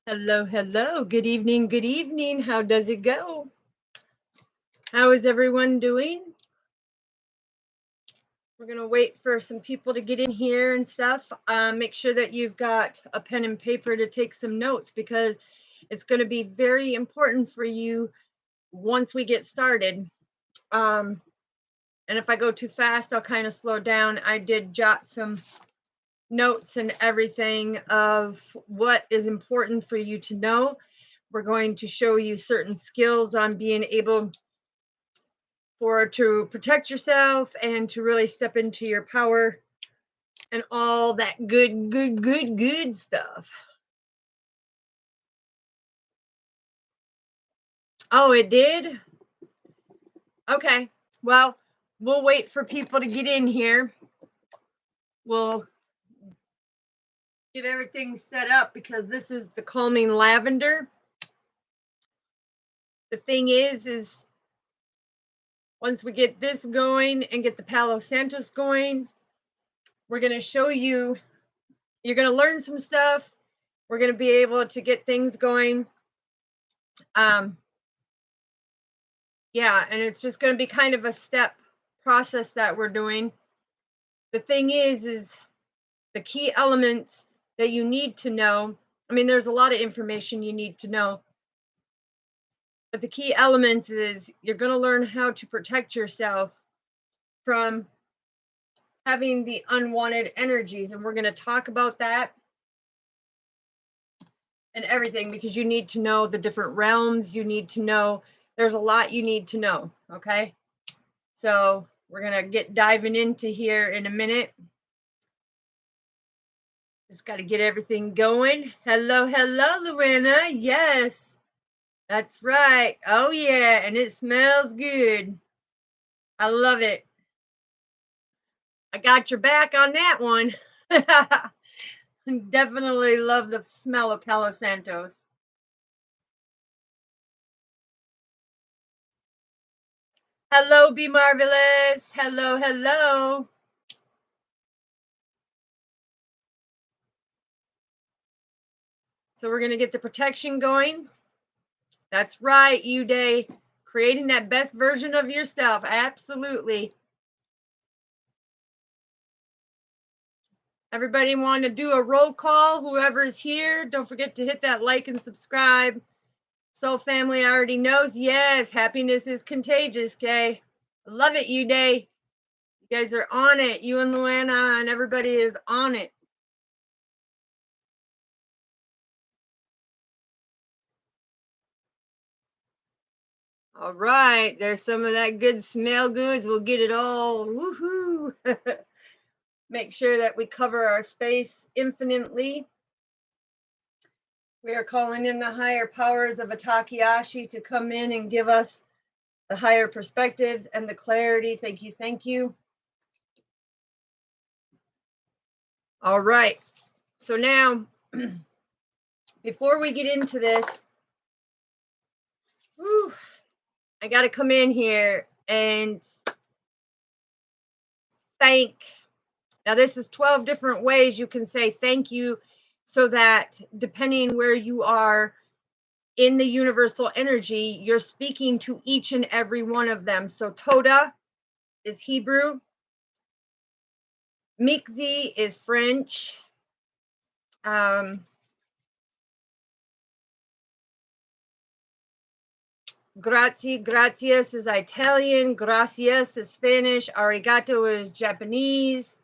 Hello, hello. Good evening, good evening. How does it go? How is everyone doing? We're going to wait for some people to get in here and stuff. Make sure that you've got a pen and paper to take some notes because it's going to be very important for you once we get started. And if I go too fast, I'll kind of slow down. I did jot some notes and everything of what is important for you to know. We're going to show you certain skills on being able to protect yourself and to really step into your power and all that good stuff. Oh, it did? Okay. Well, we'll wait for people to get in here. We'll get everything set up because this is the calming lavender. The thing is once we get this going and get the Palo Santos going, we're going to show you, you're going to learn some stuff. We're going to be able to get things going. Yeah, and it's just going to be kind of a step process that we're doing. The thing is the key elements that you need to know. I mean, there's a lot of information you need to know, but the key elements is you're going to learn how to protect yourself from having the unwanted energies, and we're going to talk about that and everything because you need to know the different realms. You need to know, there's a lot you need to know. Okay, so we're going to get diving into here in a minute. Just got to get everything going. Hello, Lorena. Yes, that's right. Oh, yeah, and it smells good. I love it. I got your back on that one. Definitely love the smell of Palo Santos. Hello, Be Marvelous. Hello. So we're going to get the protection going. That's right, Uday. Creating that best version of yourself. Absolutely. Everybody want to do a roll call? Whoever's here, don't forget to hit that like and subscribe. Soul family already knows. Yes, happiness is contagious, Kay. Love it, Uday. You guys are on it. You and Luana and everybody is on it. All right, there's some of that good smell goods. We'll get it all. Woohoo! Make sure that we cover our space infinitely. We are calling in the higher powers of Atakiashi to come in and give us the higher perspectives and the clarity. Thank you. All right. So now, before we get into this, I got to come in here and thank. Now, this is 12 different ways you can say thank you so that depending where you are in the universal energy, you're speaking to each and every one of them. So Toda is Hebrew. Mixi is French. Gracias is Italian. Gracias is Spanish. Arigato is Japanese.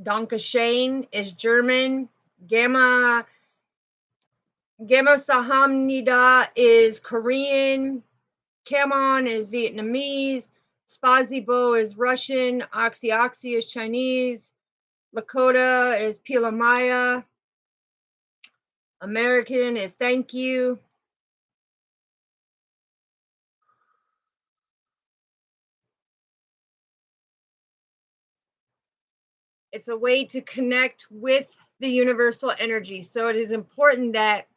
Dankeschön is German. Gamma Sahamnida is Korean. Kamon is Vietnamese. Spasibo is Russian. Oxy is Chinese. Lakota is Pila Maya. American is thank you. It's a way to connect with the universal energy. So it is important that,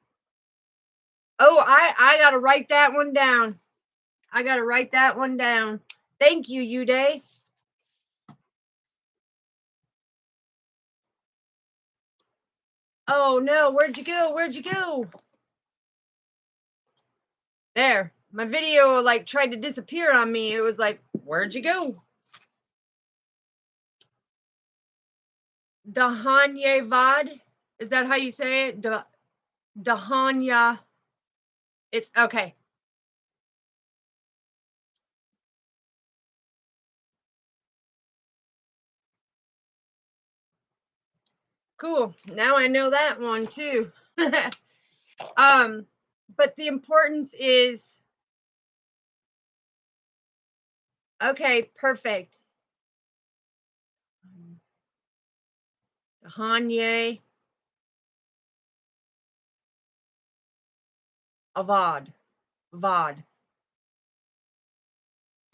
I got to write that one down. Thank you, Uday. Oh no, where'd you go? Where'd you go? There. My video like tried to disappear on me. It was like, where'd you go? Dahanyavad. Is that how you say it? Dahanya. It's okay. Cool. Now I know that one too. But the importance is okay, perfect. Dahanye Avad. Vad.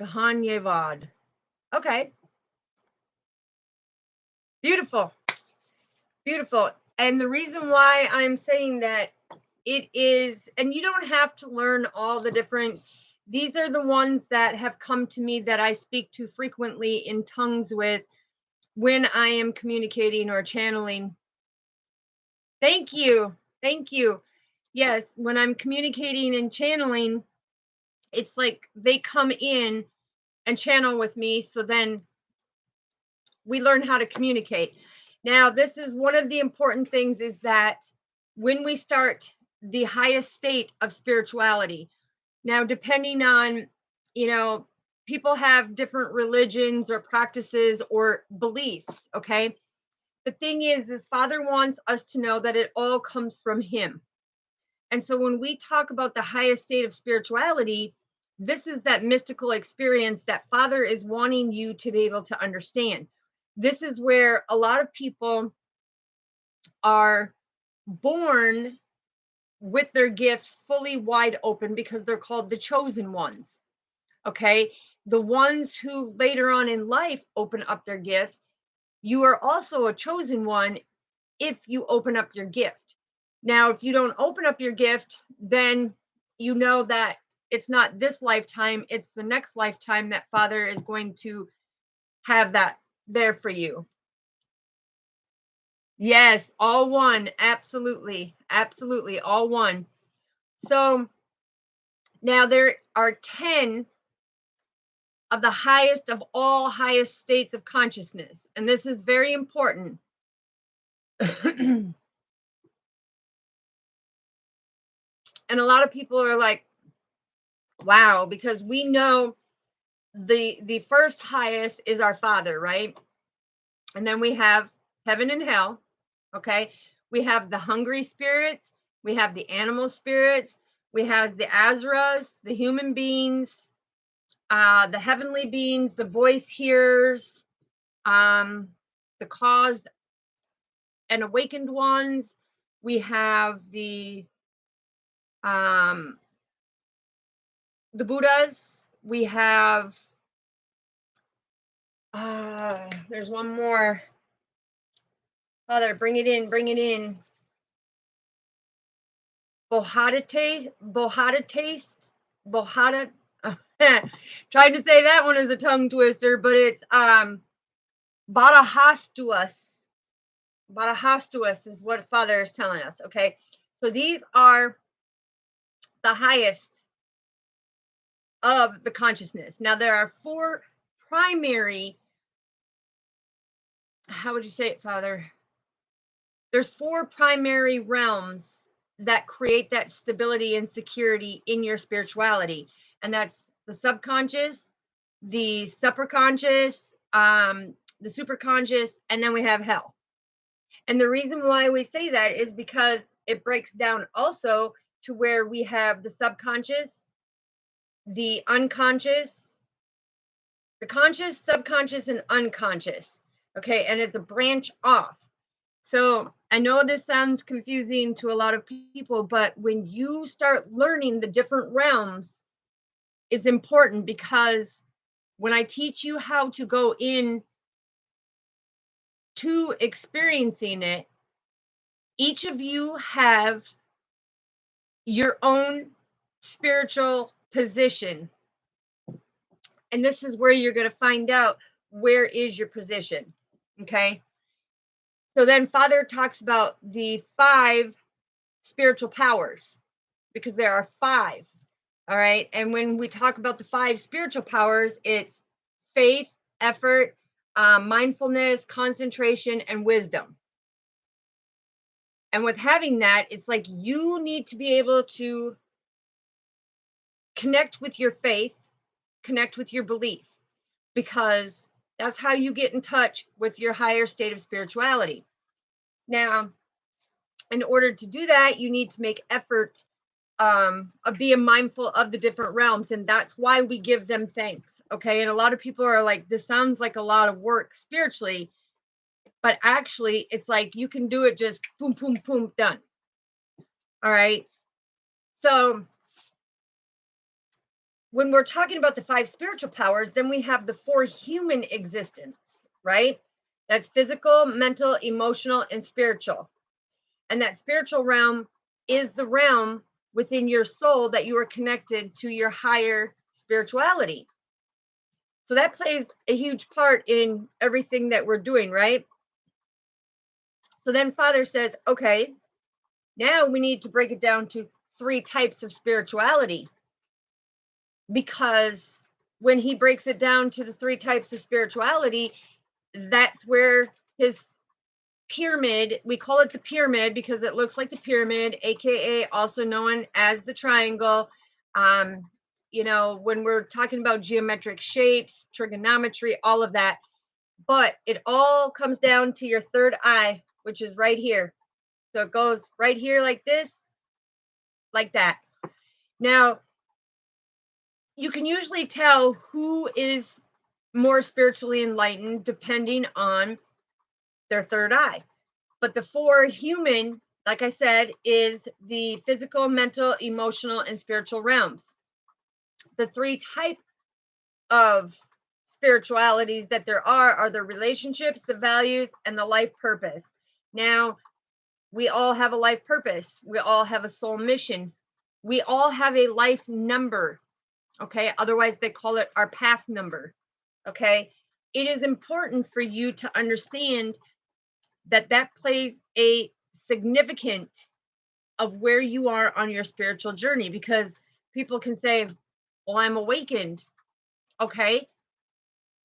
Dahanye Vad. Okay. Beautiful. Beautiful. And the reason why I'm saying that it is, and you don't have to learn all the different, these are the ones that have come to me that I speak to frequently in tongues with when I am communicating or channeling. Thank you. Thank you. Yes, when I'm communicating and channeling, it's like they come in and channel with me. So then we learn how to communicate. Now, this is one of the important things is that when we start the highest state of spirituality, now, depending on, you know, people have different religions or practices or beliefs, okay? The thing is Father wants us to know that it all comes from Him. And so when we talk about the highest state of spirituality, this is that mystical experience that Father is wanting you to be able to understand. This is where a lot of people are born with their gifts fully wide open because they're called the chosen ones. Okay. The ones who later on in life open up their gifts, you are also a chosen one if you open up your gift. Now, if you don't open up your gift, then you know that it's not this lifetime, it's the next lifetime that Father is going to have that there for you. Yes, all one. Absolutely. Absolutely. All one. So now there are 10 of the highest of all highest states of consciousness. And this is very important. And a lot of people are like, wow, because we know the first highest is our Father, right? And then we have heaven and hell. Okay. We have the hungry spirits, we have the animal spirits, we have the Azuras, the human beings, the heavenly beings, the voice hearers, the caused and awakened ones. We have um, the Buddhas. We have there's one more. Father, bring it in, bring it in. Bohada taste, Bohada. Trying to say that one is a tongue twister, but it's Badahastuas. Badahastuas is what Father is telling us. Okay, so these are the highest of the consciousness. Now there are four primary. How would you say it, Father? There's four primary realms that create that stability and security in your spirituality, and that's the subconscious, the superconscious, the superconscious, and then we have hell. And the reason why we say that is because it breaks down also to where we have the subconscious, the unconscious, the conscious, subconscious, and unconscious. Okay, and it's a branch off. So I know this sounds confusing to a lot of people, but when you start learning the different realms, it's important because when I teach you how to go in to experiencing it, each of you have your own spiritual position And this is where you're going to find out where is your position. Okay. So then Father talks about the 5 spiritual powers, because there are 5. All right. And when we talk about the 5 spiritual powers, it's faith, effort, mindfulness, concentration, and wisdom. And with having that, it's like you need to be able to connect with your faith, connect with your belief, because that's how you get in touch with your higher state of spirituality. Now, in order to do that, you need to make effort of being mindful of the different realms, and that's why we give them thanks. Okay. And a lot of people are like, this sounds like a lot of work spiritually, but actually it's like you can do it just boom, boom, boom, done. All right. So when we're talking about the 5 spiritual powers, then we have the 4 human existence, right? That's physical, mental, emotional, and spiritual. And that spiritual realm is the realm within your soul that you are connected to your higher spirituality. So that plays a huge part in everything that we're doing, right? So then Father says, okay, now we need to break it down to 3 types of spirituality. Because when he breaks it down to the 3 types of spirituality, that's where his pyramid, we call it the pyramid because it looks like the pyramid, aka also known as the triangle. When we're talking about geometric shapes, trigonometry, all of that, but it all comes down to your third eye, which is right here. So it goes right here like this, like that. Now, you can usually tell who is more spiritually enlightened depending on their third eye. But the 4 human, like I said, is the physical, mental, emotional, and spiritual realms. The 3 type of spiritualities that there are the relationships, the values, and the life purpose. Now, we all have a life purpose. We all have a soul mission. We all have a life number. Okay. Otherwise, they call it our path number. Okay. It is important for you to understand that that plays a significant of where you are on your spiritual journey, because people can say, well, I'm awakened. Okay.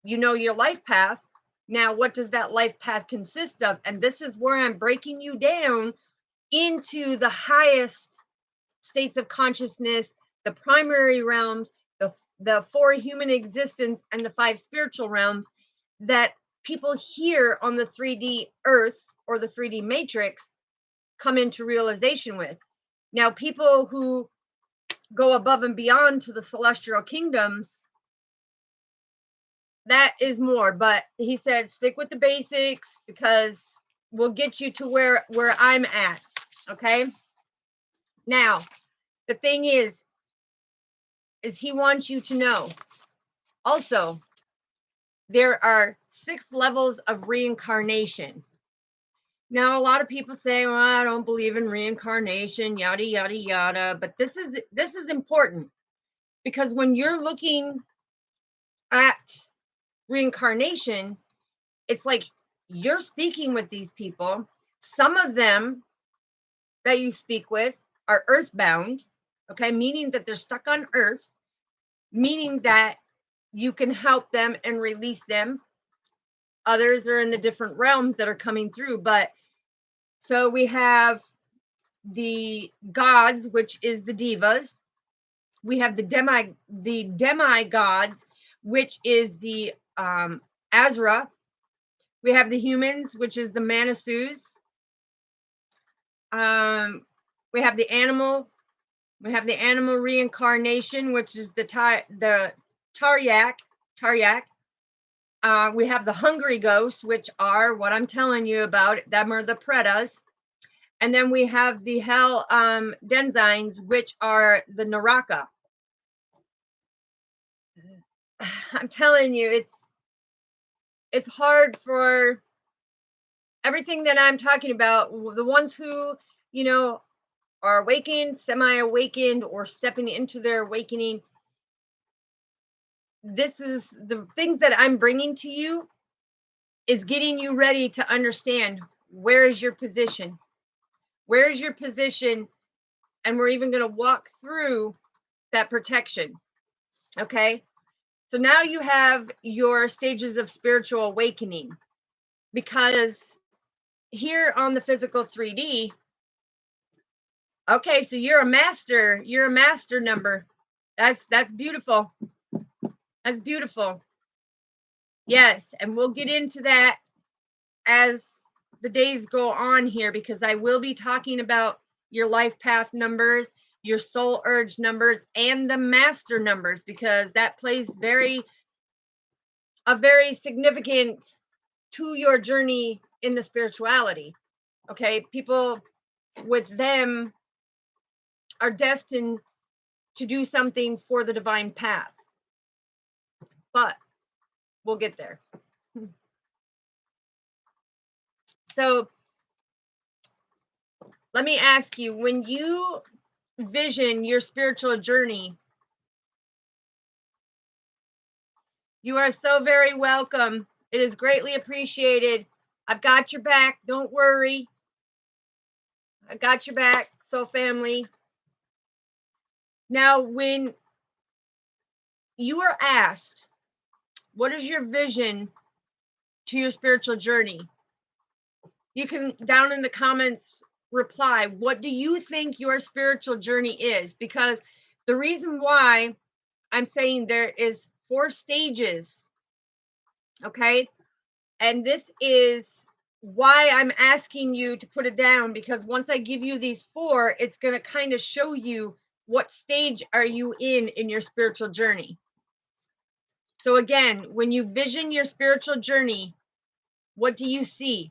You know your life path. Now, what does that life path consist of? And this is where I'm breaking you down into the highest states of consciousness, the primary realms, the 4 human existence, and the 5 spiritual realms that people here on the 3D earth or the 3D matrix come into realization with. Now, people who go above and beyond to the celestial kingdoms, that is more, but he said stick with the basics because we'll get you to where I'm at. Okay. Now, the thing is he wants you to know also there are 6 levels of reincarnation. Now, a lot of people say, well, I don't believe in reincarnation, yada, yada, yada. But this is important, because when you're looking at reincarnation, it's like you're speaking with these people. Some of them that you speak with are earthbound, okay, meaning that they're stuck on earth, meaning that you can help them and release them. Others are in the different realms that are coming through. But so we have the gods, which is the divas. We have the demigods, which is the Azra. We have the humans, which is the Manisus. We have the animal. We have the animal reincarnation, which is the Taryak. We have the hungry ghosts, which are what I'm telling you about. Them are the Pretas. And then we have the hell denzines, which are the Naraka. I'm telling you, it's hard for everything that I'm talking about. The ones who, are awakened, semi-awakened, or stepping into their awakening. this is the things that I'm bringing to you is getting you ready to understand where is your position? Where is your position? And we're even going to walk through that protection. Okay. So now you have your stages of spiritual awakening, because here on the physical 3D, okay, so you're a master number. That's beautiful. That's beautiful. Yes, and we'll get into that as the days go on here, because I will be talking about your life path numbers, your soul urge numbers, and the master numbers, because that plays a very significant to your journey in the spirituality. Okay, people with them are destined to do something for the divine path, but we'll get there. So let me ask you, when you vision your spiritual journey, you are so very welcome. It is greatly appreciated. I've got your back. Don't worry. I got your back, soul family. Now, when you are asked, what is your vision to your spiritual journey? You can, down in the comments, reply, what do you think your spiritual journey is? Because the reason why I'm saying there is 4 stages, okay? And this is why I'm asking you to put it down, because once I give you these 4, it's going to kind of show you what stage are you in your spiritual journey. So again, when you vision your spiritual journey, what do you see?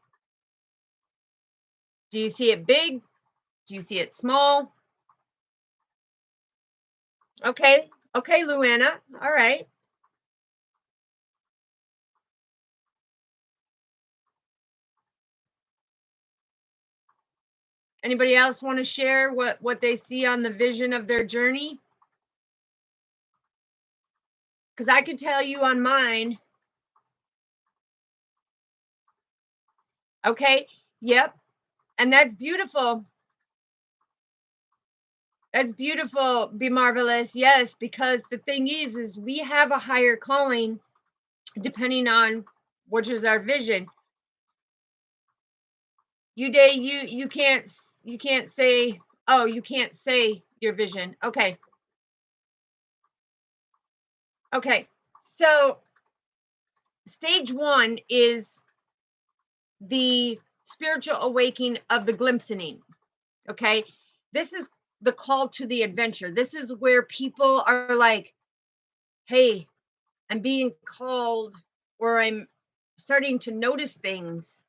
Do you see it big? Do you see it small? Okay. Okay, Luana. All right. Anybody else want to share what they see on the vision of their journey? Because I can tell you on mine. Okay. Yep. And that's beautiful. That's beautiful. Be marvelous. Yes, because the thing is we have a higher calling depending on which is our vision. You can't say, oh, you can't say your vision. Okay. Okay. So stage 1 is the spiritual awakening of the glimpsing. Okay. This is the call to the adventure. This is where people are like, hey, I'm being called, or I'm starting to notice things.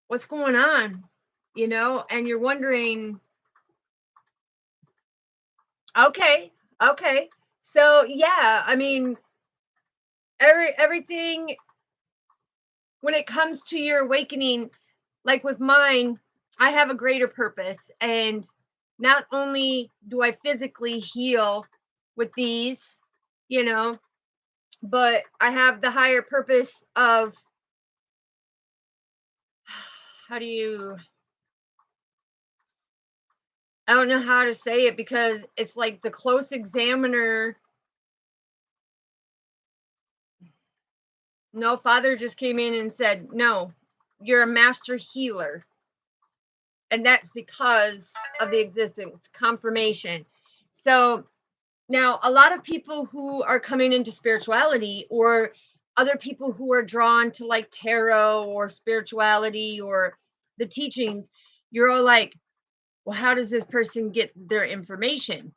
What's going on? And you're wondering, okay, okay. So yeah, I mean, everything when it comes to your awakening, like with mine, I have a greater purpose. And not only do I physically heal with these, you know, but I have the higher purpose of, how do you, I don't know how to say it, because it's like the close examiner. No, Father just came in and said, no, you're a master healer. And that's because of the existence confirmation. So now a lot of people who are coming into spirituality, or other people who are drawn to like tarot or spirituality or the teachings, you're all like, well, how does this person get their information?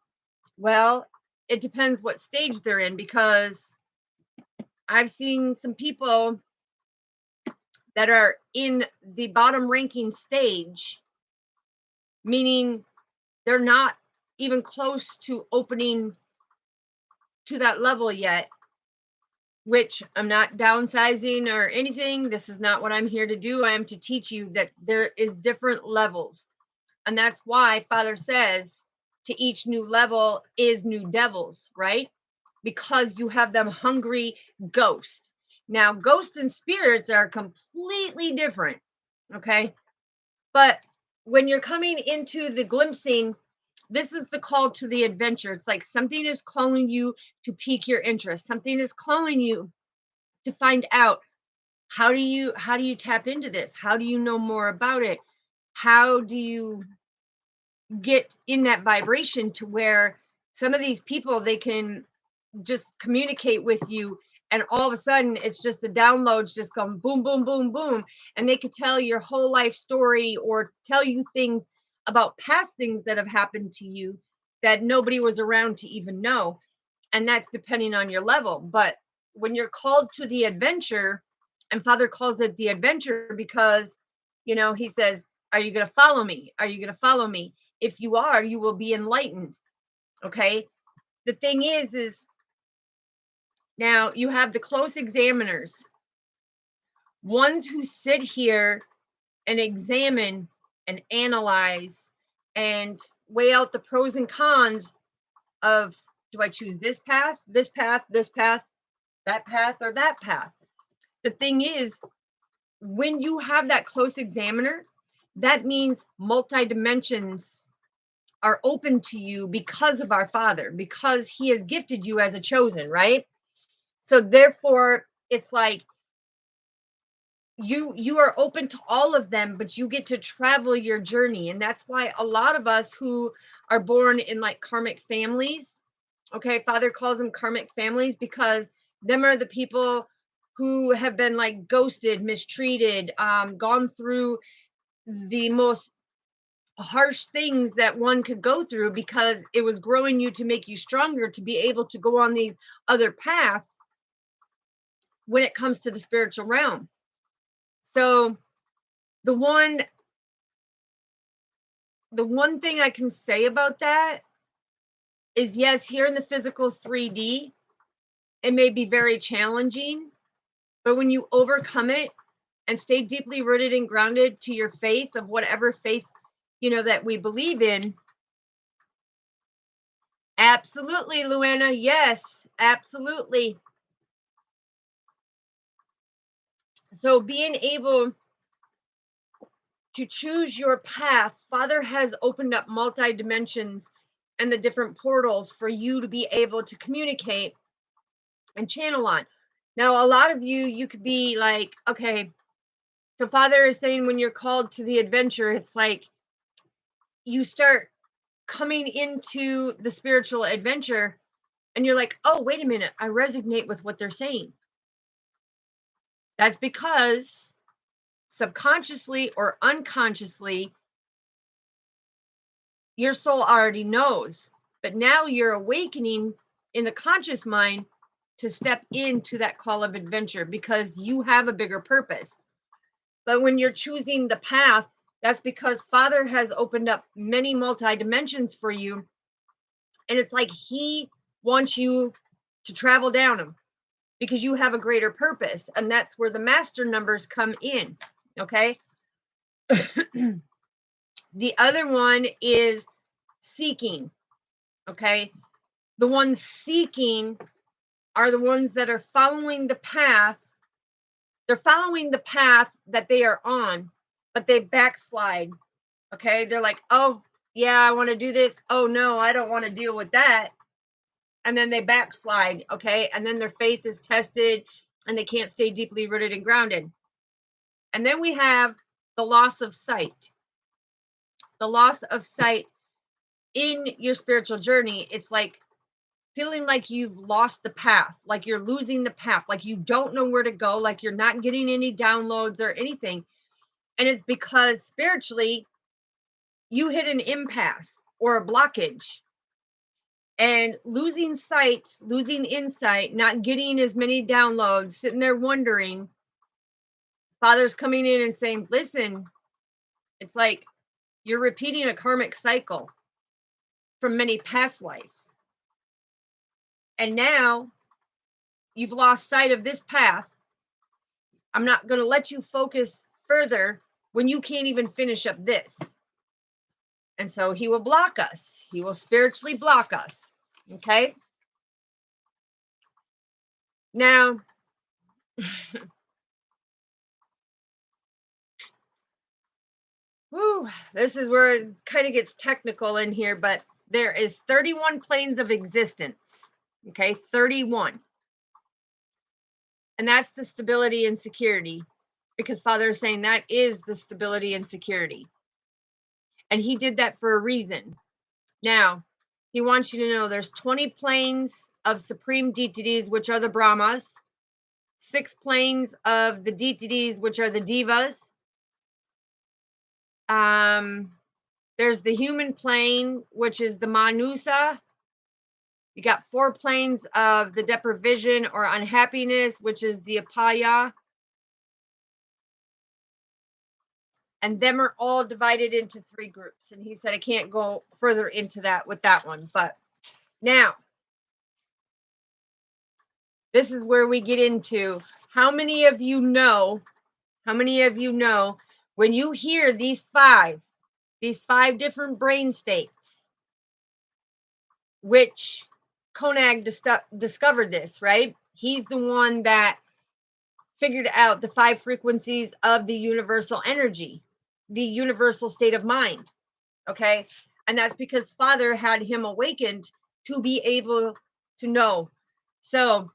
Well, it depends what stage they're in, because I've seen some people that are in the bottom ranking stage, meaning they're not even close to opening to that level yet, which I'm not downsizing or anything. This is not what I'm here to do. I am to teach you that there is different levels. And that's why Father says to each new level is new devils, right? because you have them hungry ghost. Now, ghosts and spirits are completely different, okay? But when you're coming into the glimpsing, this is the call to the adventure. It's like something is calling you to pique your interest. Something is calling you to find out how do you tap into this? How do you know more about it? How do you get in that vibration to where some of these people, they can just communicate with you, and all of a sudden it's just the downloads just come boom boom boom boom, and they could tell your whole life story or tell you things about past things that have happened to you that nobody was around to even know. And that's depending on your level. But when you're called to the adventure, and Father calls it the adventure because, he says, are you going to follow me? Are you going to follow me? If you are, you will be enlightened. Okay. The thing is now you have the close examiners, ones who sit here and examine and analyze and weigh out the pros and cons of, do I choose this path, this path, this path, that path, or that path? The thing is, when you have that close examiner, that means multi dimensions are open to you because of our Father, because He has gifted you as a chosen, right? So therefore, it's like you are open to all of them, but you get to travel your journey. And that's why a lot of us who are born in like karmic families, okay, Father calls them karmic families because them are the people who have been like ghosted, mistreated, gone through the most harsh things that one could go through, because it was growing you to make you stronger to be able to go on these other paths when it comes to the spiritual realm. So the one the one thing I can say about that is, yes, here in the physical 3D, it may be very challenging, but when you overcome it and stay deeply rooted and grounded to your faith, of whatever faith, that we believe in. Absolutely, Luana. Yes, absolutely. So being able to choose your path, Father has opened up multi dimensions and the different portals for you to be able to communicate and channel on. Now, a lot of you could be like, okay, so Father is saying when you're called to the adventure, it's like you start coming into the spiritual adventure and you're like, oh, wait a minute, I resonate with what they're saying. That's because subconsciously or unconsciously, your soul already knows, but now you're awakening in the conscious mind to step into that call of adventure because you have a bigger purpose. But when you're choosing the path, that's because Father has opened up many multi dimensions for you. And it's like He wants you to travel down them because you have a greater purpose. And that's where the master numbers come in. Okay. The other one is seeking. Okay. The ones seeking are the ones that are following the path. They're following the path that they are on, but they backslide. Okay. They're like, oh, yeah, I want to do this. Oh, no, I don't want to deal with that. And then they backslide. Okay. And then their faith is tested and they can't stay deeply rooted and grounded. And then we have the loss of sight. The loss of sight in your spiritual journey. It's like feeling like you've lost the path, like you're losing the path, like you don't know where to go, like you're not getting any downloads or anything. And it's because spiritually, you hit an impasse or a blockage. And losing sight, losing insight, not getting as many downloads, sitting there wondering, Father's coming in and saying, listen, it's like you're repeating a karmic cycle from many past lives. And now you've lost sight of this path. I'm not going to let you focus further when you can't even finish up this. And so He will block us. He will spiritually block us. Okay. Now, whew, this is where it kind of gets technical in here, but there is 31 planes of existence. Okay, 31. And that's the stability and security, because Father is saying that is the stability and security. And he did that for a reason. Now, he wants you to know there's 20 planes of supreme deities, which are the Brahmas, 6 planes of the deities, which are the Devas. There's the human plane, which is the Manusa. You got 4 planes of the deprivation or unhappiness, which is the Apaya. And them are all divided into 3 groups. And he said, I can't go further into that with that one. But now, this is where we get into how many of you know when you hear these five different brain states, which Konag discovered this, right? He's the one that figured out the 5 frequencies of the universal energy, the universal state of mind. Okay. And that's because Father had him awakened to be able to know. So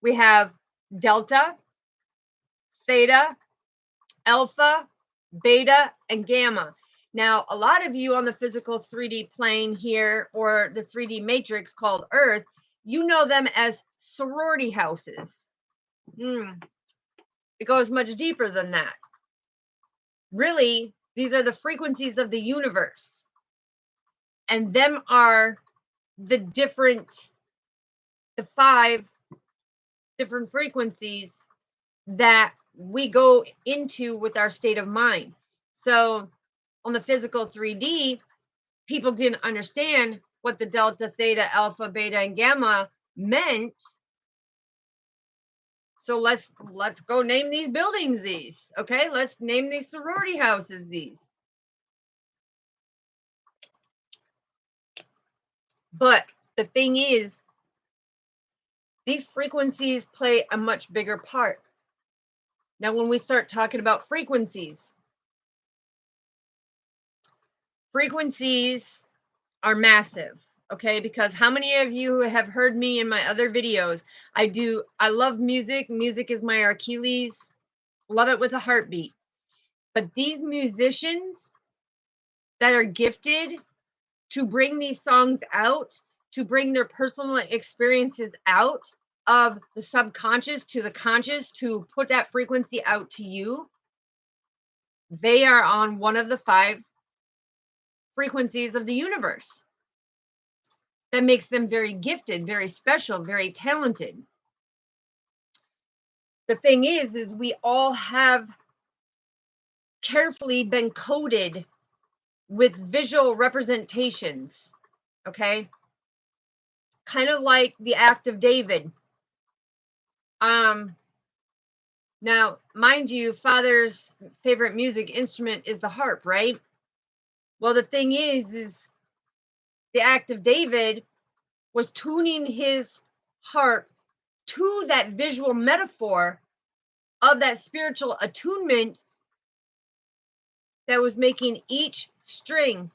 we have Delta, Theta, Alpha, Beta, and Gamma. Now, a lot of you on the physical 3D plane here, or the 3D matrix called Earth, you know them as sorority houses. It goes much deeper than that. Really, these are the frequencies of the universe. And them are the 5 different frequencies that we go into with our state of mind. So on the physical 3D, people didn't understand what the Delta, Theta, Alpha, Beta, and Gamma meant. So let's go name these buildings these. Okay, let's name these sorority houses these. But the thing is, these frequencies play a much bigger part. Now, when we start talking about frequencies are massive, okay? Because how many of you have heard me in my other videos? I love music. Music is my Achilles. Love it with a heartbeat. But these musicians that are gifted to bring these songs out, to bring their personal experiences out of the subconscious to the conscious, to put that frequency out to you, they are on one of the 5 frequencies of the universe. That makes them very gifted, very special, very talented. The thing is we all have carefully been coded with visual representations, okay? Kind of like the Act of David. Now, mind you, Father's favorite music instrument is the harp, right? Well, the thing is the Act of David was tuning his harp to that visual metaphor of that spiritual attunement that was making each string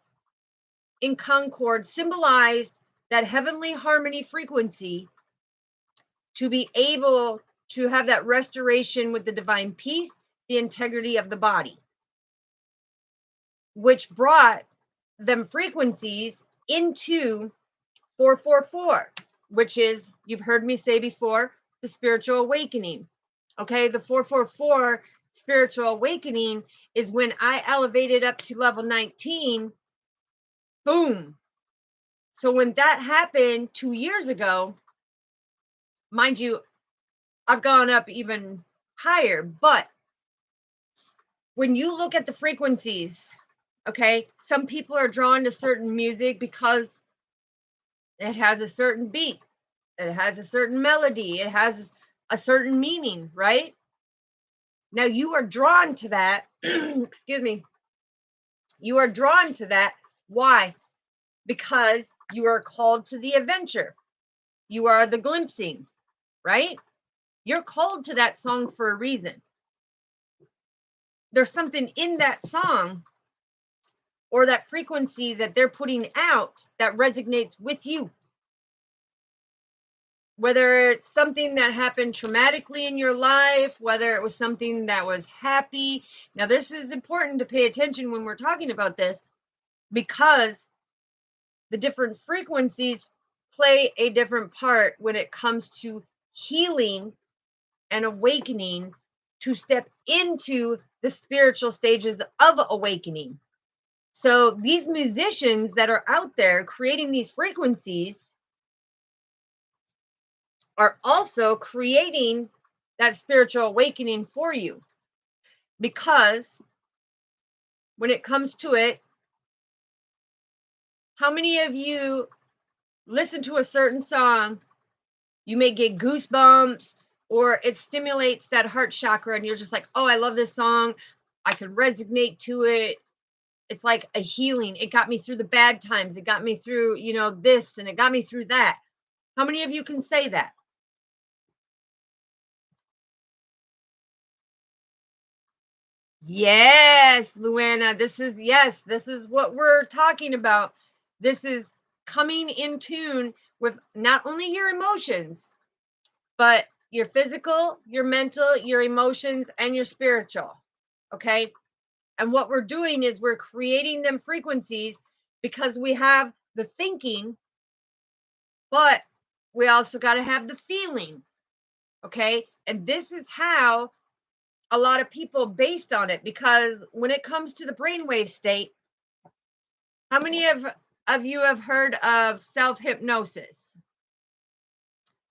in concord symbolized that heavenly harmony frequency to be able to have that restoration with the divine peace, the integrity of the body, which brought them frequencies into 444, which is, you've heard me say before, the spiritual awakening. Okay, the 444 spiritual awakening is when I elevated up to level 19. Boom. So when that happened 2 years ago, mind you, I've gone up even higher, but when you look at the frequencies, okay, some people are drawn to certain music because it has a certain beat, it has a certain melody, it has a certain meaning, right? Now you are drawn to that. Excuse me. You are drawn to that. Why? Because you are called to the adventure. You are the glimpsing, right? You're called to that song for a reason. There's something in that song or that frequency that they're putting out that resonates with you. Whether it's something that happened traumatically in your life, whether it was something that was happy. Now, this is important to pay attention when we're talking about this, because the different frequencies play a different part when it comes to healing and awakening to step into the spiritual stages of awakening. So these musicians that are out there creating these frequencies are also creating that spiritual awakening for you. Because when it comes to it, how many of you listen to a certain song, you may get goosebumps, or it stimulates that heart chakra, and you're just like, oh, I love this song. I can resonate to it. It's like a healing. It got me through the bad times. It got me through, this, and it got me through that. How many of you can say that? Yes, Luana, this is what we're talking about. This is coming in tune with not only your emotions, but your physical, your mental, your emotions, and your spiritual. Okay. And what we're doing is we're creating them frequencies because we have the thinking, but we also got to have the feeling. Okay. And this is how a lot of people based on it, because when it comes to the brainwave state, how many of you have heard of self-hypnosis?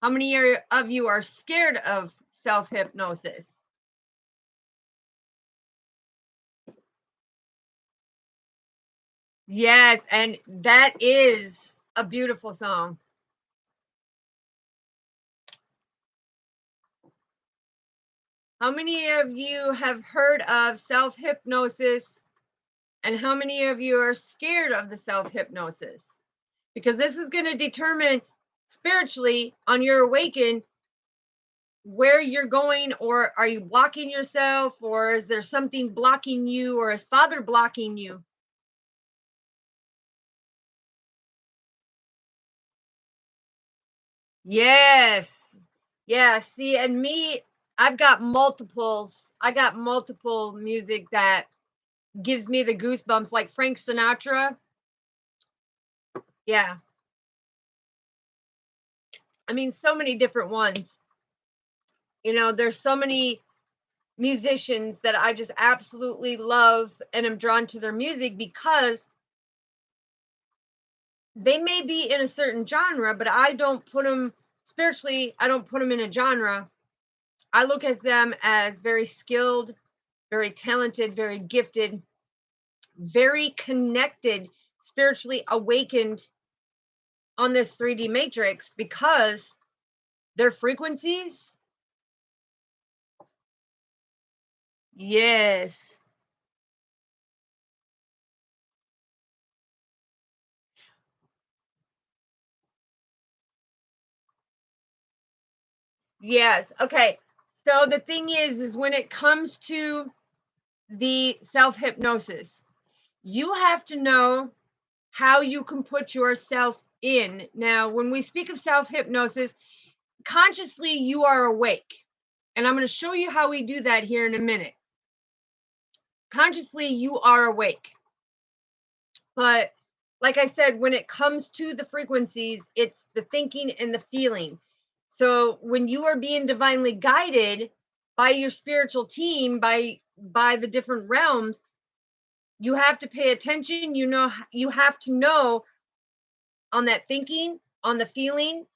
How many of you are scared of self-hypnosis? Yes, and that is a beautiful song. How many of you have heard of self-hypnosis, and how many of you are scared of the self-hypnosis? Because this is going to determine spiritually on your awaken where you're going, or are you blocking yourself, or is there something blocking you, or is Father blocking you? Yes. Yeah, see, and me, I got multiple music that gives me the goosebumps, like Frank Sinatra. Yeah. I mean, so many different ones. There's so many musicians that I just absolutely love and am drawn to their music because they may be in a certain genre, but I don't put them spiritually, I don't put them in a genre. I look at them as very skilled, very talented, very gifted, very connected, spiritually awakened on this 3D matrix, because their frequencies, yes, yes. Okay. So the thing is when it comes to the self hypnosis, you have to know how you can put yourself in. Now, when we speak of self hypnosis, consciously you are awake. And I'm going to show you how we do that here in a minute. Consciously you are awake. But like I said, when it comes to the frequencies, it's the thinking and the feeling. So when you are being divinely guided by your spiritual team, by the different realms, you have to pay attention. You have to know on that thinking, on the feeling.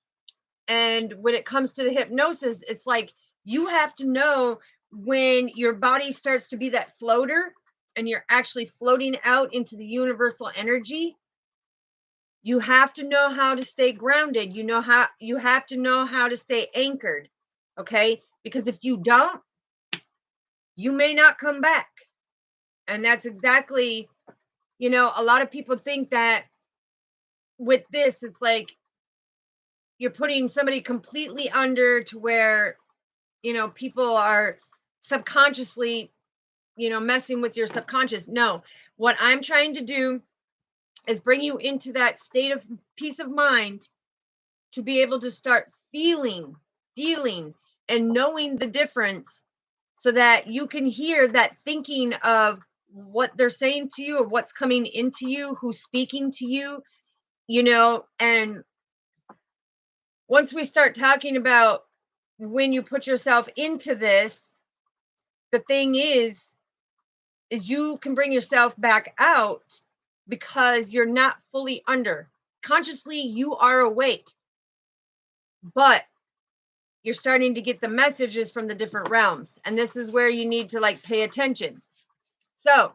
And when it comes to the hypnosis, it's like you have to know when your body starts to be that floater and you're actually floating out into the universal energy. You have to know how to stay grounded. You have to know how to stay anchored. Okay? Because if you don't, you may not come back. And that's exactly, a lot of people think that with this, it's like you're putting somebody completely under to where people are subconsciously, messing with your subconscious. No, what I'm trying to do is bring you into that state of peace of mind to be able to start feeling and knowing the difference so that you can hear that thinking of what they're saying to you or what's coming into you, who's speaking to you, and once we start talking about when you put yourself into this, the thing is you can bring yourself back out because you're not fully under. Consciously, you are awake, but you're starting to get the messages from the different realms. And this is where you need to like pay attention. So,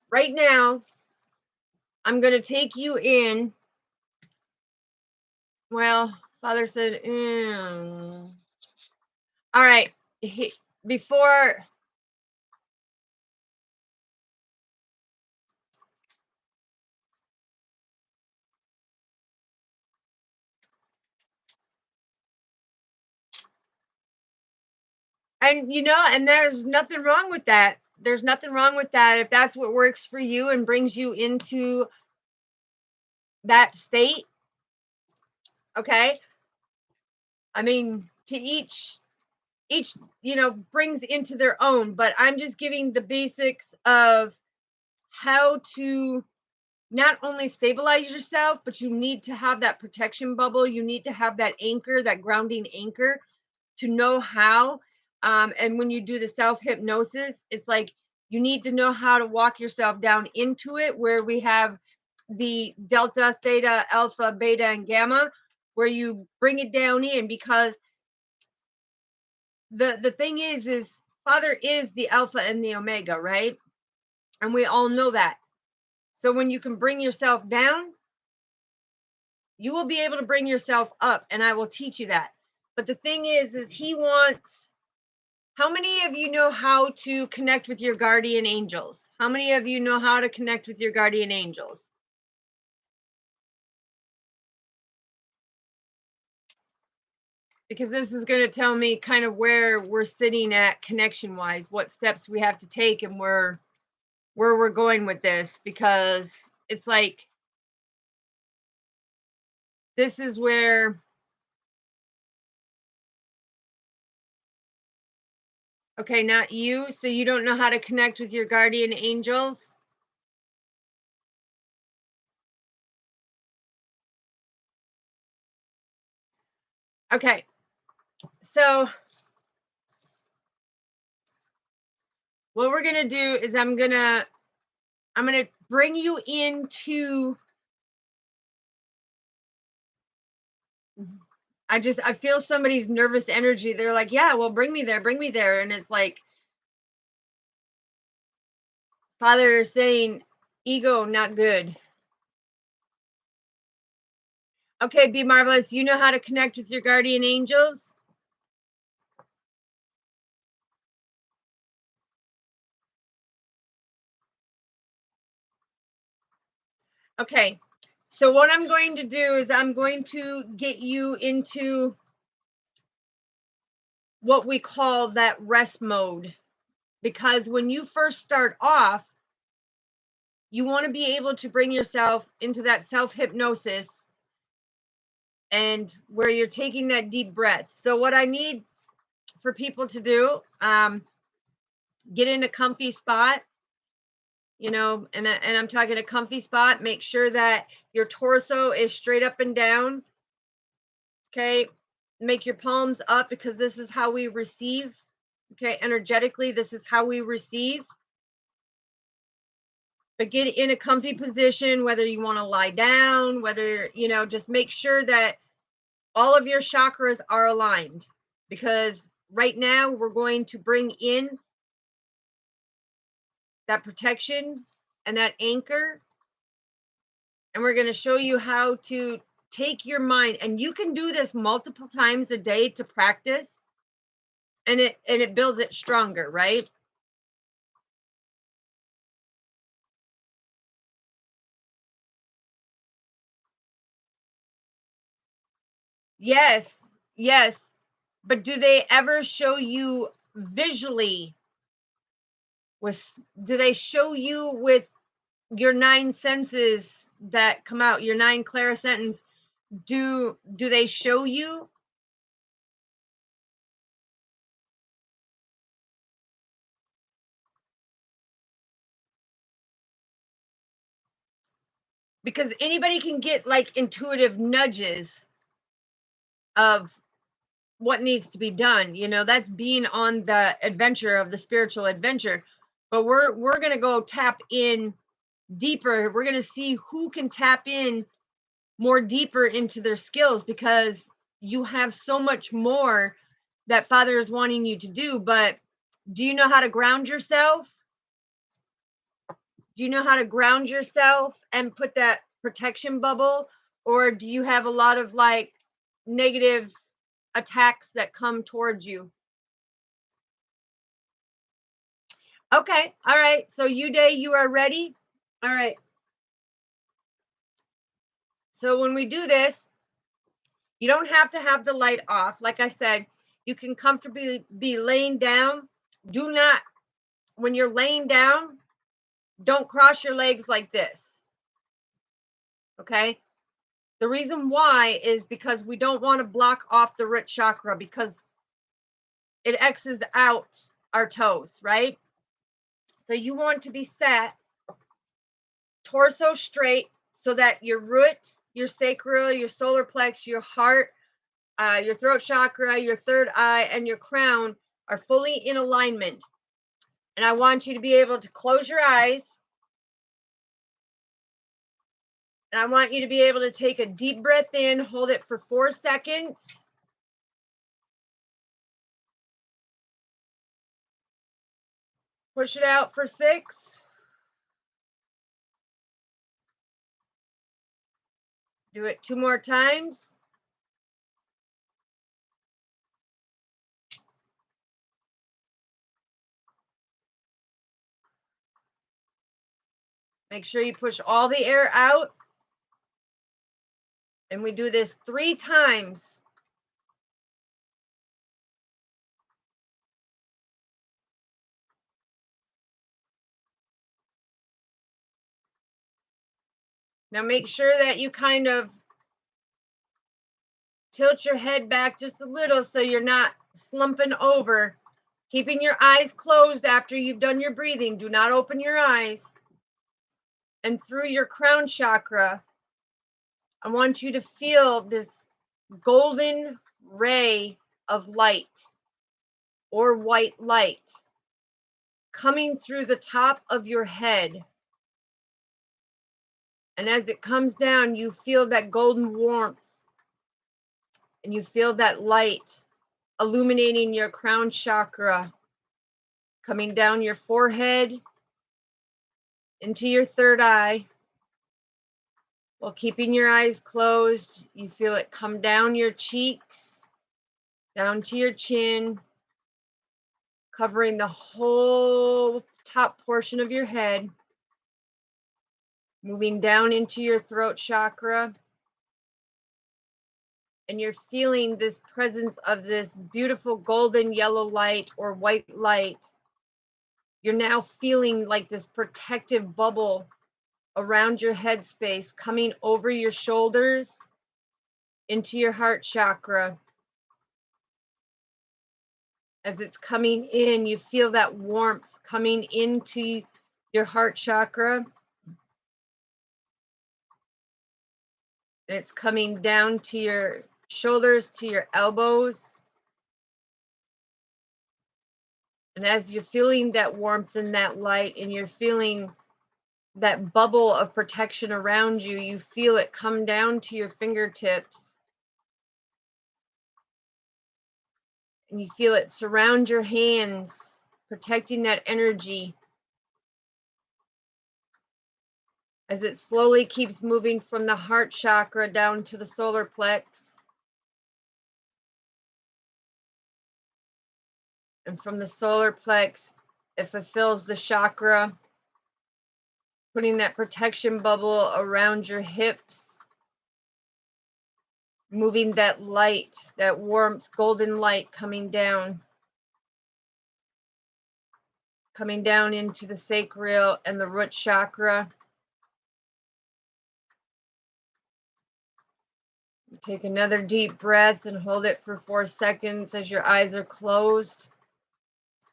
right now, I'm going to take you in. Well, Father said, all right, before. And there's nothing wrong with that. There's nothing wrong with that if that's what works for you and brings you into that state. Okay. I mean, to each, brings into their own, but I'm just giving the basics of how to not only stabilize yourself, but you need to have that protection bubble. You need to have that anchor, that grounding anchor to know how. And when you do the self hypnosis, it's like you need to know how to walk yourself down into it, where we have the delta, theta, alpha, beta, and gamma, where you bring it down in, because the thing is Father is the alpha and the omega, right? And we all know that. So when you can bring yourself down, you will be able to bring yourself up, and I will teach you that. But the thing is he wants. How many of you know how to connect with your guardian angels? How many of you know how to connect with your guardian angels? Because this is going to tell me kind of where we're sitting at connection wise, what steps we have to take, and where we're going with this, because it's like this is where. Okay, not you. So you don't know how to connect with your guardian angels? Okay. So what we're going to do is I'm going to bring you into. I feel somebody's nervous energy. They're like, yeah, well, bring me there, bring me there. And it's like, Father is saying, ego, not good. Okay, Be Marvelous. You know how to connect with your guardian angels? Okay. So what I'm going to do is I'm going to get you into what we call that rest mode. Because when you first start off, you want to be able to bring yourself into that self-hypnosis and where you're taking that deep breath. So what I need for people to do, get in a comfy spot, and I'm talking a comfy spot. Make sure that your torso is straight up and down. Okay. Make your palms up, because this is how we receive. Okay. Energetically, this is how we receive. But get in a comfy position, whether you want to lie down, whether, just make sure that all of your chakras are aligned, because right now we're going to bring in that protection and that anchor. And we're going to show you how to take your mind, and you can do this multiple times a day to practice, and it builds it stronger, right? Yes, yes. But do they ever show you visually do they show you with your nine senses that come out, your nine clairsentience? Do they show you? Because anybody can get like intuitive nudges of what needs to be done. That's being on the adventure of the spiritual adventure. But we're going to go tap in deeper. We're going to see who can tap in more deeper into their skills, because you have so much more that Father is wanting you to do. But do you know how to ground yourself? Do you know how to ground yourself and put that protection bubble? Or do you have a lot of like negative attacks that come towards you? Okay. All right. So, Uday, you are ready? All right. So, when we do this, you don't have to have the light off. Like I said, you can comfortably be laying down. Do not, when you're laying down, don't cross your legs like this. Okay. The reason why is because we don't want to block off the root chakra, because it X's out our toes, right? So you want to be sat torso straight so that your root, your sacral, your solar plex, your heart, your throat chakra, your third eye, and your crown are fully in alignment. And I want you to be able to close your eyes. And I want you to be able to take a deep breath in, hold it for 4 seconds. Push it out for 6. Do it 2 more times. Make sure you push all the air out. And we do this 3 times. Now make sure that you kind of tilt your head back just a little so you're not slumping over. Keeping your eyes closed after you've done your breathing. Do not open your eyes. And through your crown chakra, I want you to feel this golden ray of light or white light coming through the top of your head. And as it comes down, you feel that golden warmth, and you feel that light illuminating your crown chakra, coming down your forehead into your third eye. While keeping your eyes closed, you feel it come down your cheeks, down to your chin, covering the whole top portion of your head, moving down into your throat chakra. And you're feeling this presence of this beautiful golden yellow light or white light. You're now feeling like this protective bubble around your head space, coming over your shoulders into your heart chakra. As it's coming in, you feel that warmth coming into your heart chakra. And it's coming down to your shoulders, to your elbows. And as you're feeling that warmth and that light, and you're feeling that bubble of protection around you, you feel it come down to your fingertips. And you feel it surround your hands, protecting that energy as it slowly keeps moving from the heart chakra down to the solar plex. And from the solar plex, it fulfills the chakra, putting that protection bubble around your hips, moving that light, that warmth, golden light coming down into the sacral and the root chakra. Take another deep breath and hold it for 4 seconds as your eyes are closed,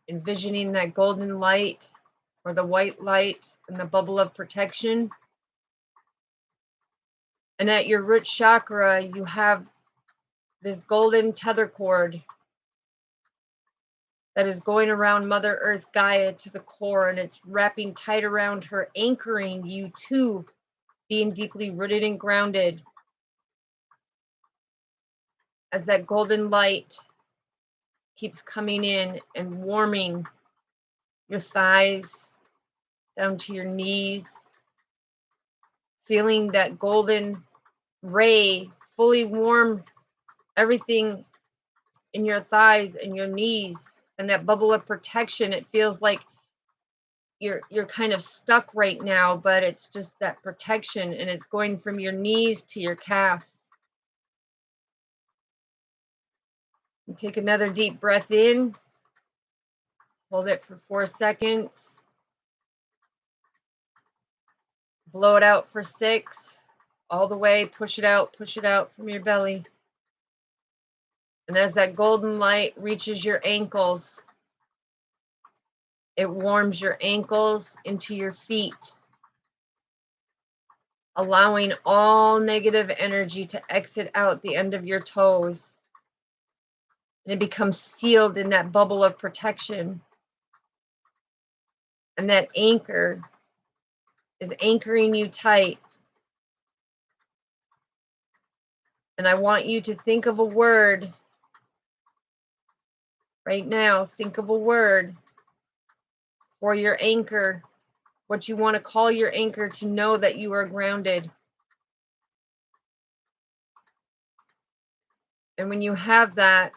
envisioning that golden light or the white light and the bubble of protection. And at your root chakra, you have this golden tether cord that is going around Mother Earth Gaia to the core, and it's wrapping tight around her, anchoring you to being deeply rooted and grounded. As that golden light keeps coming in and warming your thighs down to your knees, feeling that golden ray fully warm everything in your thighs and your knees, and that bubble of protection. It feels like you're kind of stuck right now, but it's just that protection, and it's going from your knees to your calves. And take another deep breath in, hold it for 4 seconds, blow it out for 6, all the way, push it out from your belly. And as that golden light reaches your ankles, it warms your ankles into your feet, allowing all negative energy to exit out the end of your toes. And it becomes sealed in that bubble of protection. And that anchor is anchoring you tight. And I want you to think of a word right now. Think of a word for your anchor, what you want to call your anchor to know that you are grounded. And when you have that,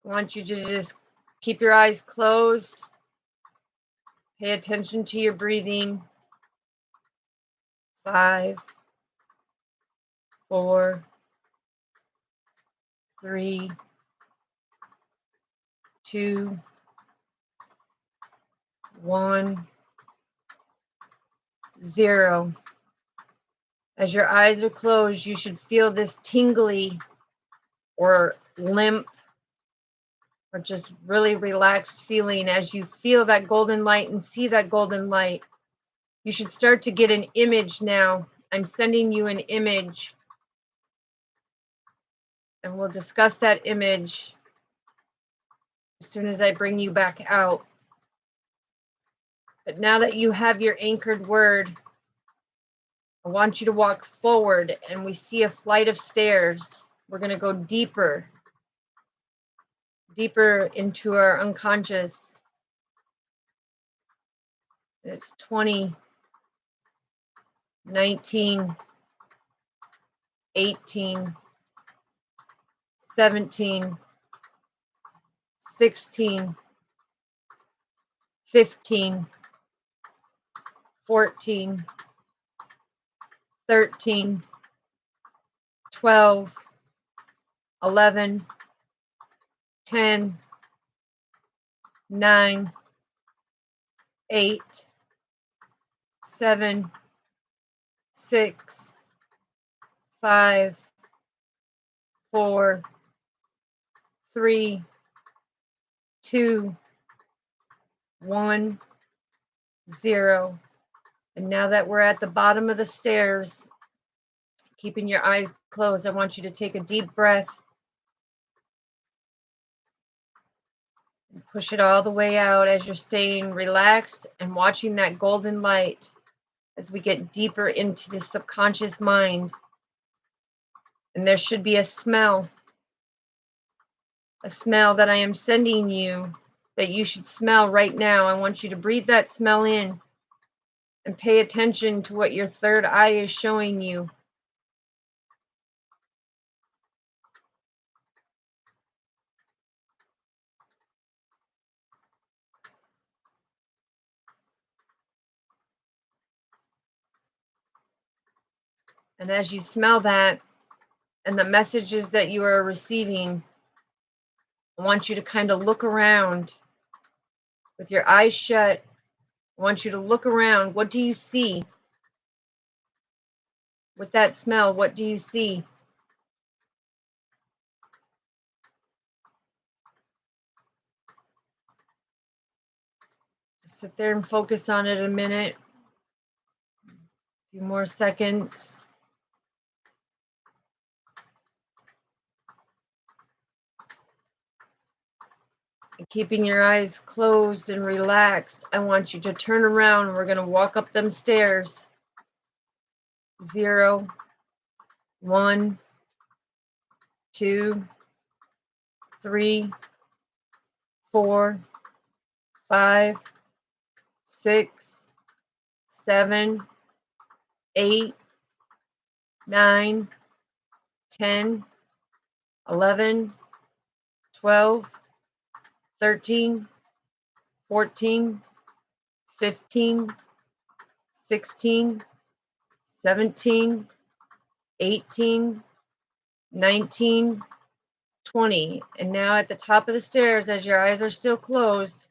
I want you to just keep your eyes closed. Pay attention to your breathing. 5, 4, 3, 2, 1, 0. As your eyes are closed, you should feel this tingly or limp or just really relaxed feeling. As you feel that golden light and see that golden light, you should start to get an image now. I'm sending you an image, and we'll discuss that image as soon as I bring you back out. But now that you have your anchored word, I want you to walk forward, and we see a flight of stairs. We're going to go deeper into our unconscious. It's 20, 19, 18, 17, 16, 15, 14, 13, 12, 11, 10, 9, 8, 7, 6, 5, 4, 3, 2, 1, 0. And now that we're at the bottom of the stairs, keeping your eyes closed, I want you to take a deep breath and push it all the way out as you're staying relaxed and watching that golden light as we get deeper into the subconscious mind. And there should be a smell that I am sending you that you should smell right now. I want you to breathe that smell in and pay attention to what your third eye is showing you. And as you smell that and the messages that you are receiving, I want you to kind of look around with your eyes shut. I want you to look around. What do you see with that smell? What do you see? Just sit there and focus on it a minute, a few more seconds. And keeping your eyes closed and relaxed, I want you to turn around. We're going to walk up them stairs. 0, 1, 2, 3, 4, 5, 6, 7, 8, 9, 10, 11, 12, 13, 14, 15, 16, 17, 18, 19, 20. And now at the top of the stairs, as your eyes are still closed,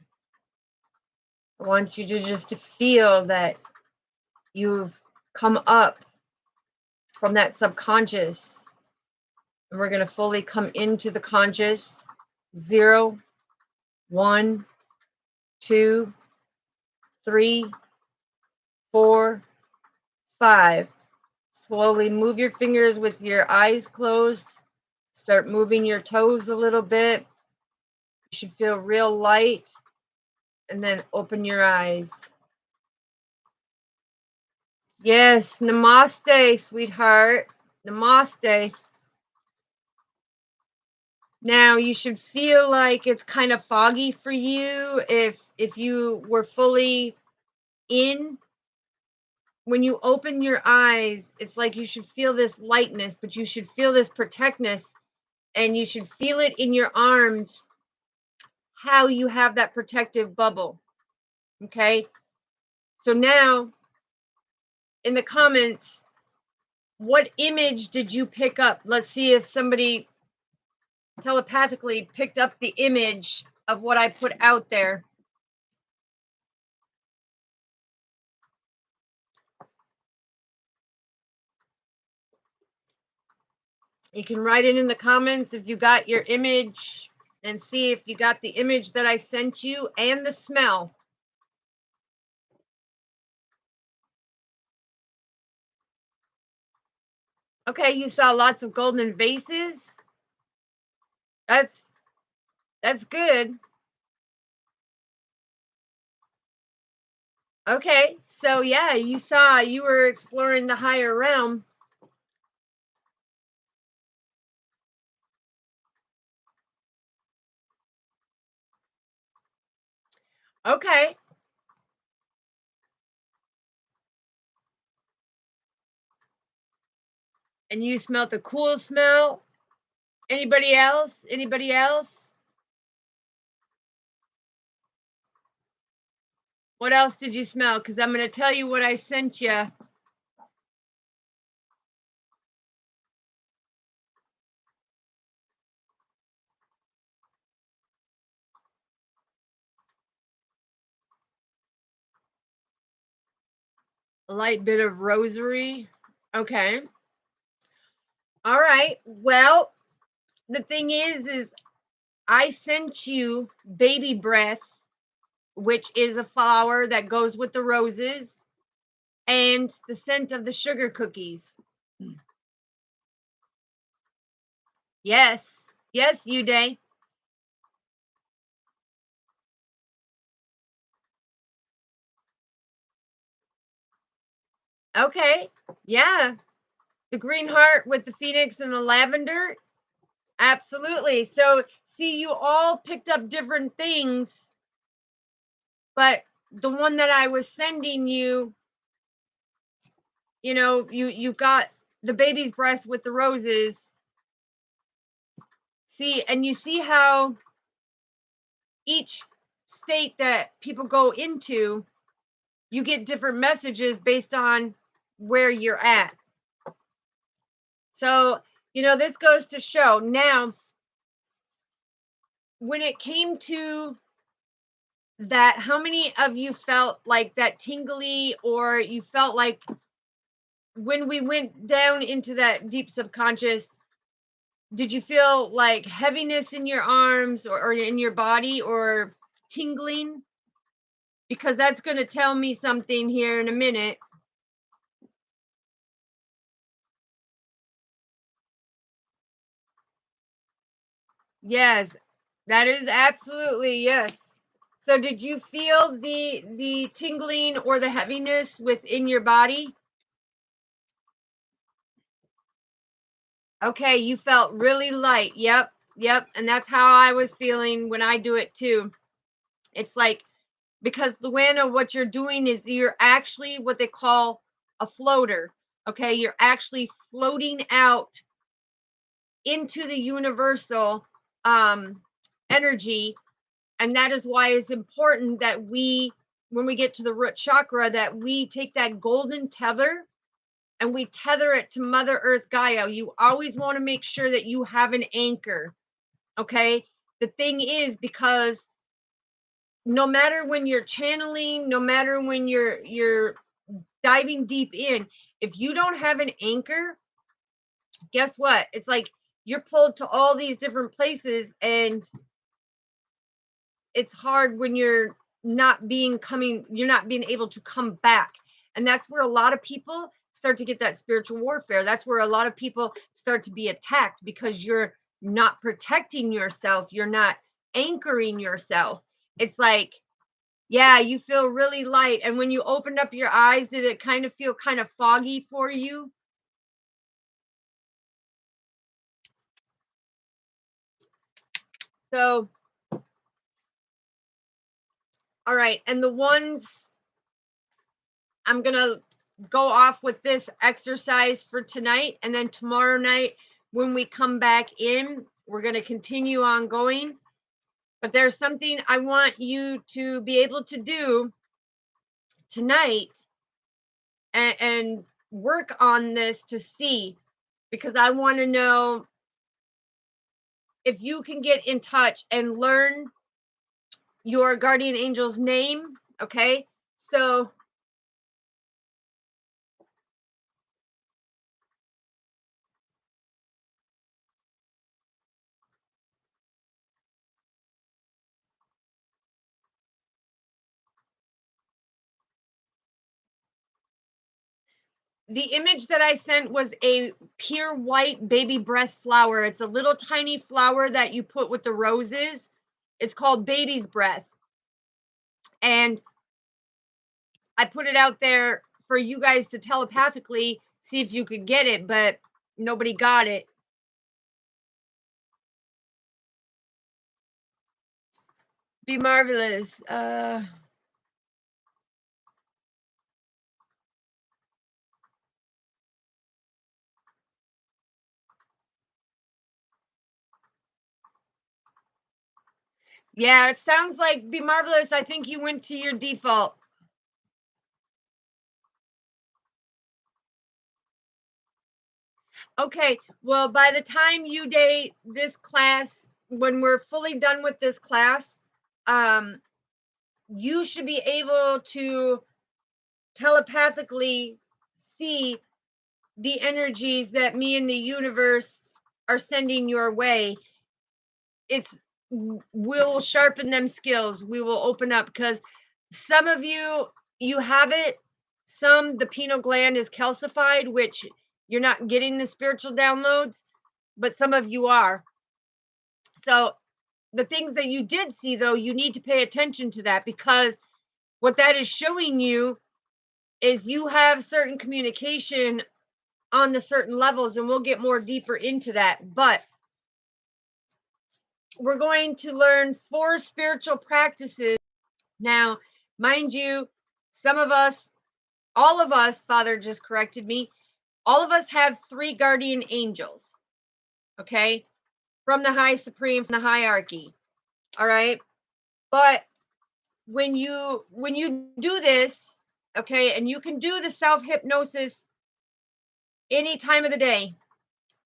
I want you to just to feel that you've come up from that subconscious. And we're going to fully come into the conscious. 0, 1, 2, 3, 4, 5. Slowly move your fingers with your eyes closed. Start moving your toes a little bit. You should feel real light. And then open your eyes. Yes, namaste, sweetheart. Namaste. Now you should feel like it's kind of foggy for you if you were fully in. When you open your eyes, it's like you should feel this lightness, but you should feel this protectness, and you should feel it in your arms, how you have that protective bubble. Okay? So now in the comments, what image did you pick up? Let's see if somebody telepathically picked up the image of what I put out there. You can write it in the comments if you got your image, and see if you got the image that I sent you and the smell. Okay, you saw lots of golden vases. That's good. Okay, so yeah, you were exploring the higher realm. Okay. And you smelled the cool smell. Anybody else? Anybody else? What else did you smell? Because I'm going to tell you what I sent you. A light bit of rosary. Okay. All right. Well, the thing is I sent you baby breath, which is a flower that goes with the roses, and the scent of the sugar cookies. Yes. Yes, Uday. Okay. Yeah. The green heart with the phoenix and the lavender. Absolutely. So, see, you all picked up different things, but the one that I was sending you, you got the baby's breath with the roses. See, and you see how each state that people go into, you get different messages based on where you're at. So, this goes to show. Now, when it came to that, how many of you felt like that tingly, or you felt like when we went down into that deep subconscious, did you feel like heaviness in your arms, or in your body, or tingling? Because that's going to tell me something here in a minute. Yes, that is absolutely yes. So did you feel the tingling or the heaviness within your body? Okay, you felt really light. Yep, yep. And that's how I was feeling when I do it too. It's like, because Luana, what you're doing is you're actually what they call a floater. Okay, you're actually floating out into the universal energy. And that is why it's important that we, when we get to the root chakra, that we take that golden tether and we tether it to Mother Earth Gaia. You always want to make sure that you have an anchor. Okay. The thing is, because no matter when you're channeling, no matter when you're diving deep in, if you don't have an anchor, guess what? It's like you're pulled to all these different places, and it's hard when you're not being able to come back. And that's where a lot of people start to get that spiritual warfare. That's where a lot of people start to be attacked, because you're not protecting yourself, you're not anchoring yourself. It's like, yeah, you feel really light, and when you opened up your eyes, did it kind of feel kind of foggy for you? So, all right, and the ones I'm gonna go off with this exercise for tonight, and then tomorrow night when we come back in, we're gonna continue on going. But there's something I want you to be able to do tonight, and work on this to see, because I want to know if you can get in touch and learn your guardian angel's name. Okay, so the image that I sent was a pure white baby breath flower. It's a little tiny flower that you put with the roses. It's called baby's breath. And I put it out there for you guys to telepathically see if you could get it, but nobody got it. Be marvelous. Yeah, it sounds like Be Marvelous. I think you went to your default. Okay, well, by the time you day this class, when we're fully done with this class, um, you should be able to telepathically see the energies that me and the universe are sending your way. It's We'll sharpen them skills. We will open up, because some of you have it, some, the pineal gland is calcified, which you're not getting the spiritual downloads, but some of you are. So the things that you did see, though, you need to pay attention to that, because what that is showing you is you have certain communication on the certain levels, and we'll get more deeper into that. But we're going to learn 4 spiritual practices. Now, mind you, some of us, all of us, Father just corrected me, all of us have 3 guardian angels, okay, from the high supreme, from the hierarchy. All right. But when you do this, okay, and you can do the self hypnosis any time of the day.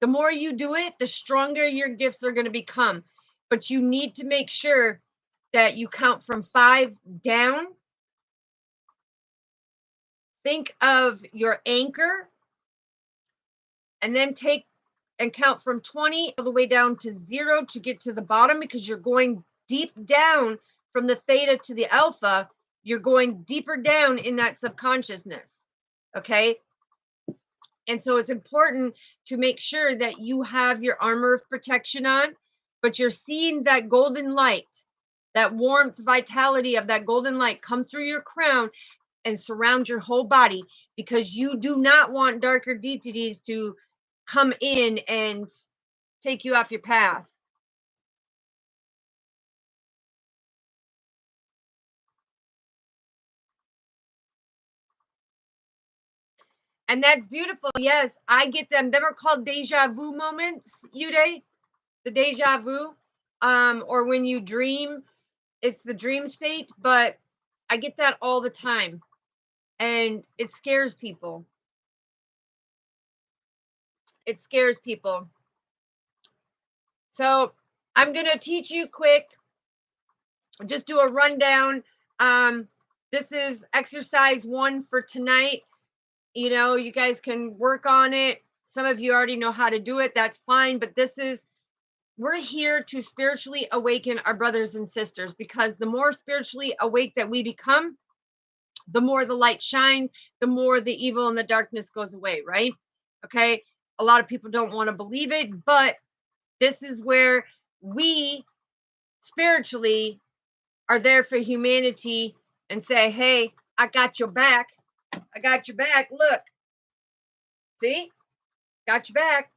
The more you do it, the stronger your gifts are going to become. But you need to make sure that you count from 5 down. Think of your anchor, and then take and count from 20 all the way down to 0 to get to the bottom, because you're going deep down from the theta to the alpha. You're going deeper down in that subconsciousness. Okay. And so it's important to make sure that you have your armor of protection on, but you're seeing that golden light, that warmth, vitality of that golden light come through your crown and surround your whole body, because you do not want darker deities to come in and take you off your path. And that's beautiful. Yes, I get them. Them are called deja vu moments, Uday. The deja vu. Or when you dream, it's the dream state, but I get that all the time. And it scares people. It scares people. So I'm gonna teach you quick. Just do a rundown. This is exercise 1 for tonight. You know, you guys can work on it. Some of you already know how to do it. That's fine. But we're here to spiritually awaken our brothers and sisters, because the more spiritually awake that we become, the more the light shines, the more the evil and the darkness goes away, right? Okay. A lot of people don't want to believe it, but this is where we spiritually are there for humanity and say, hey, I got your back. I got your back. Look, see, got your back.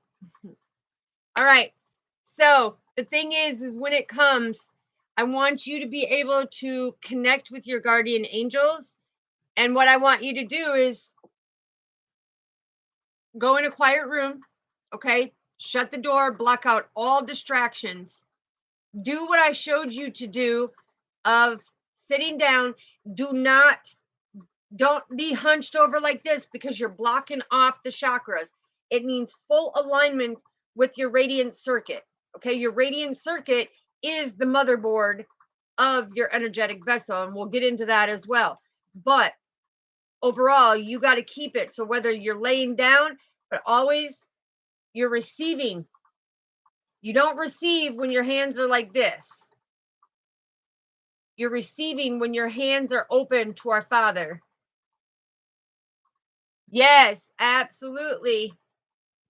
All right. So the thing is when it comes, I want you to be able to connect with your guardian angels. And what I want you to do is go in a quiet room. Okay. Shut the door, block out all distractions. Do what I showed you to do of sitting down. Don't be hunched over like this, because you're blocking off the chakras. It means full alignment with your radiant circuit. Okay. Your radiant circuit is the motherboard of your energetic vessel. And we'll get into that as well. But overall, you got to keep it. So whether you're laying down, but always you're receiving. You don't receive when your hands are like this. You're receiving when your hands are open to our Father. Yes, absolutely.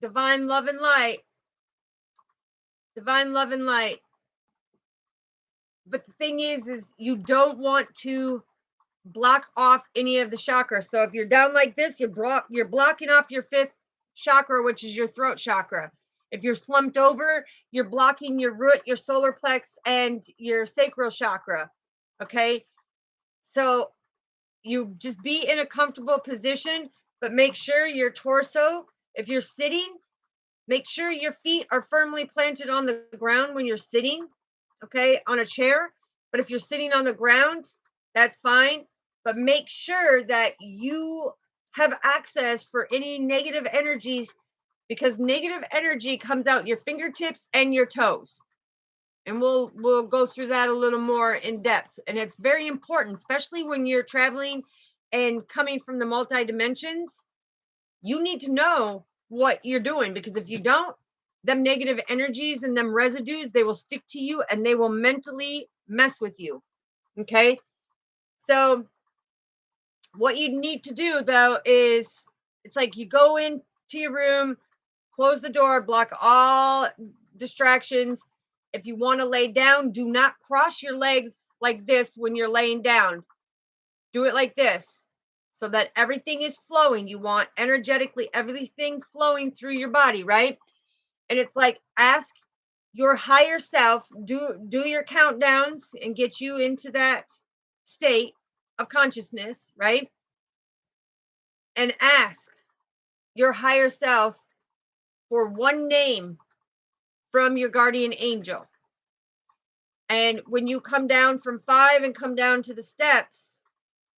Divine love and light. Divine love and light. But the thing is you don't want to block off any of the chakras. So if you're down like this, you're blocking off your 5th chakra, which is your throat chakra. If you're slumped over, you're blocking your root, your solar plex, and your sacral chakra. Okay. So you just be in a comfortable position, but make sure your torso, if you're sitting, make sure your feet are firmly planted on the ground when you're sitting, okay, on a chair. But if you're sitting on the ground, that's fine. But make sure that you have access for any negative energies, because negative energy comes out your fingertips and your toes. And we'll go through that a little more in depth. And it's very important, especially when you're traveling and coming from the multi dimensions. You need to know what you're doing, because if you don't, them negative energies and them residues, they will stick to you and they will mentally mess with you. Okay. So what you need to do though is, it's like you go into your room, close the door, block all distractions. If you want to lay down, do not cross your legs like this when you're laying down. Do it like this, so that everything is flowing. You want energetically everything flowing through your body, right? And it's like, ask your higher self, do your countdowns and get you into that state of consciousness, right? And ask your higher self for one name from your guardian angel. And when you come down from 5 and come down to the steps,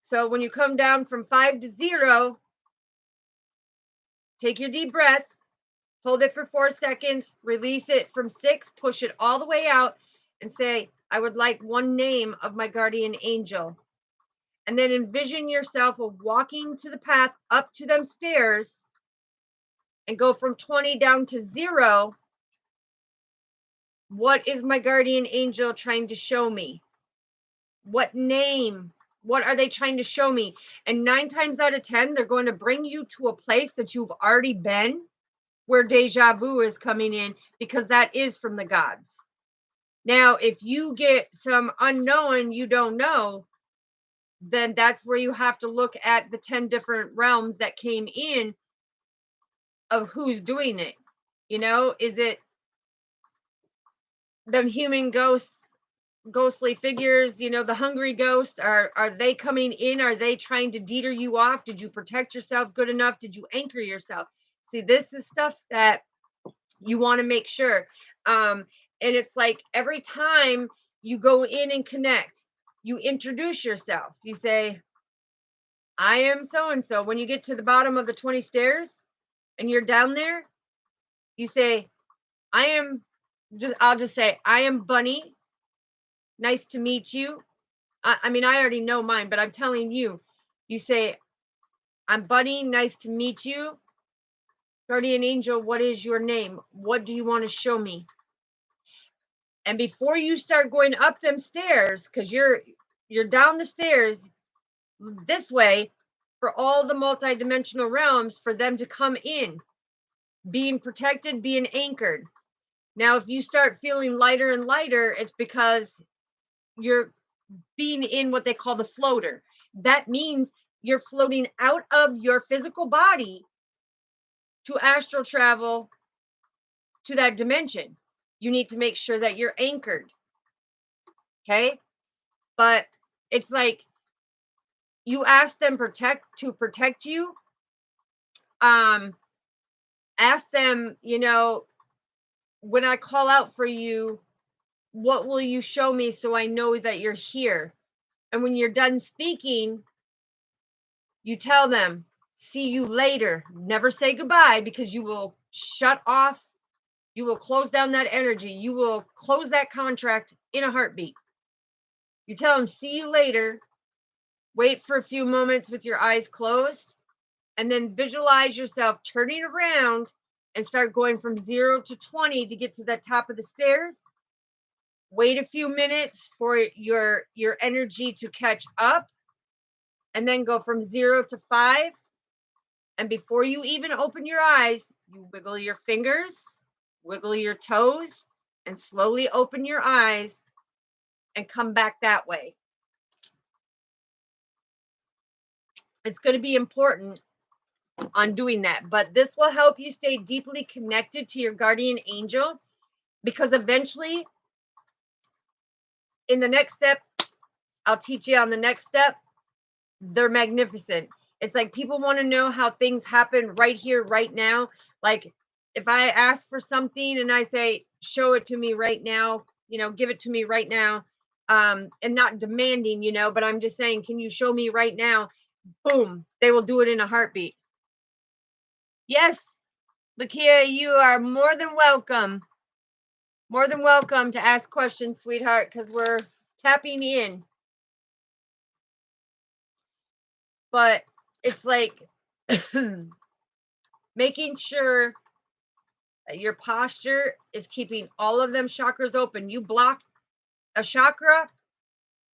so when you come down from 5 to 0, take your deep breath. Hold it for 4 seconds, release it from 6, push it all the way out, and say, I would like one name of my guardian angel. And then envision yourself walking to the path up to them stairs and go from 20 down to 0. What is my guardian angel trying to show me? What name? What are they trying to show me? And 9 times out of 10, they're going to bring you to a place that you've already been, where deja vu is coming in, because that is from the gods. Now, if you get some unknown you don't know, then that's where you have to look at the 10 different realms that came in of who's doing it. Is it them human ghosts, ghostly figures, the hungry ghosts? Are they coming in? Are they trying to deter you off? Did you protect yourself good enough? Did you anchor yourself? See, this is stuff that you want to make sure. And it's like every time you go in and connect, you introduce yourself. You say, I am so and so. When you get to the bottom of the 20 stairs and you're down there, you say, I'll just say, I am Bunny. Nice to meet you. I mean, I already know mine, but I'm telling you, you say, I'm Bunny. Nice to meet you. Guardian angel, what is your name? What do you want to show me? And before you start going up them stairs, because you're down the stairs this way for all the multidimensional realms, for them to come in, being protected, being anchored. Now, if you start feeling lighter and lighter, it's because you're being in what they call the floater. That means you're floating out of your physical body to astral travel to that dimension. You need to make sure that you're anchored. Okay. But it's like you ask them to protect you. Ask them, when I call out for you, what will you show me so I know that you're here? And when you're done speaking, you tell them, see you later. Never say goodbye, because you will shut off. You will close down that energy. You will close that contract in a heartbeat. You tell them, see you later. Wait for a few moments with your eyes closed, and then visualize yourself turning around and start going from 0 to 20 to get to the top of the stairs. Wait a few minutes for your energy to catch up, and then go from 0 to 5. And before you even open your eyes, you wiggle your fingers, wiggle your toes, and slowly open your eyes and come back that way. It's going to be important on doing that, but this will help you stay deeply connected to your guardian angel, because eventually, in the next step, I'll teach you on the next step, they're magnificent. It's like people want to know how things happen right here, right now. Like if I ask for something and I say, show it to me right now, give it to me right now, and not demanding, but I'm just saying, can you show me right now? Boom, they will do it in a heartbeat. Yes, Lakia, you are more than welcome. More than welcome to ask questions, sweetheart, because we're tapping in. But it's like making sure that your posture is keeping all of them chakras open. You block a chakra,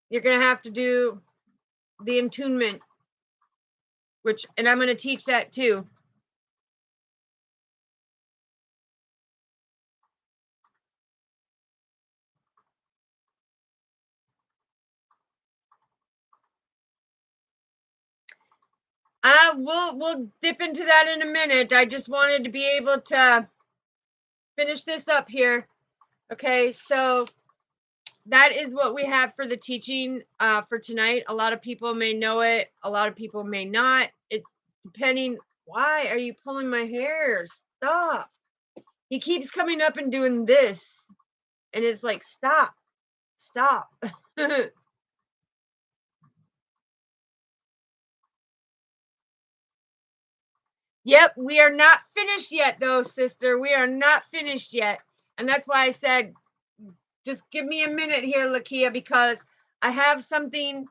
you're going to have to do the attunement, and I'm going to teach that too. We'll dip into that in a minute. I just wanted to be able to finish this up here. Okay, so that is what we have for the teaching for tonight. A lot of people may know it, a lot of people may not. It's depending. Why are you pulling my hair? Stop. He keeps coming up and doing this, and it's like, stop. Yep, we are not finished yet, though, sister. We are not finished yet. And that's why I said, just give me a minute here, Lakia, because I have something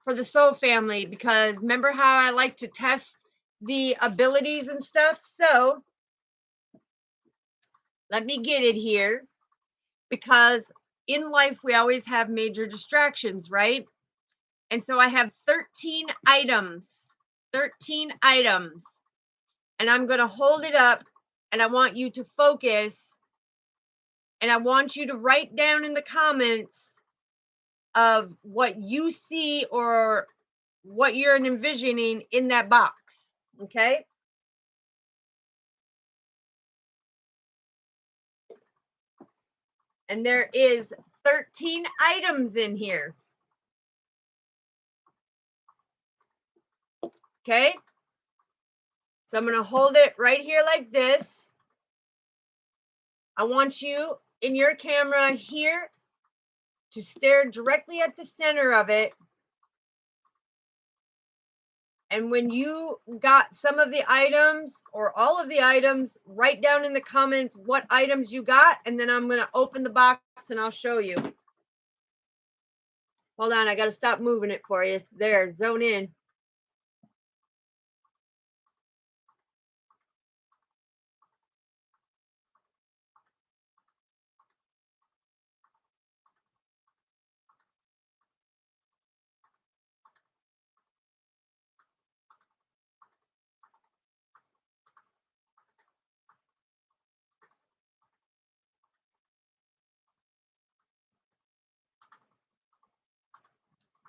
for the soul family. Because remember how I like to test the abilities and stuff? So let me get it here. Because in life, we always have major distractions, right? And so I have 13 items. 13 items. And I'm going to hold it up and I want you to focus and I want you to write down in the comments of what you see or what you're envisioning in that box. Okay? And there is 13 items in here. Okay? So I'm going to hold it right here like this. I want you in your camera here to stare directly at the center of it. And when you got some of the items or all of the items, write down in the comments what items you got, and then I'm going to open the box and I'll show you. Hold on, I got to stop moving it for you. There, zone in.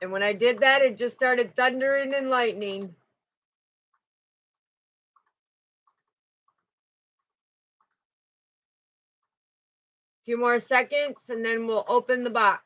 And when I did that, it just started thundering and lightning. A few more seconds, and then we'll open the box.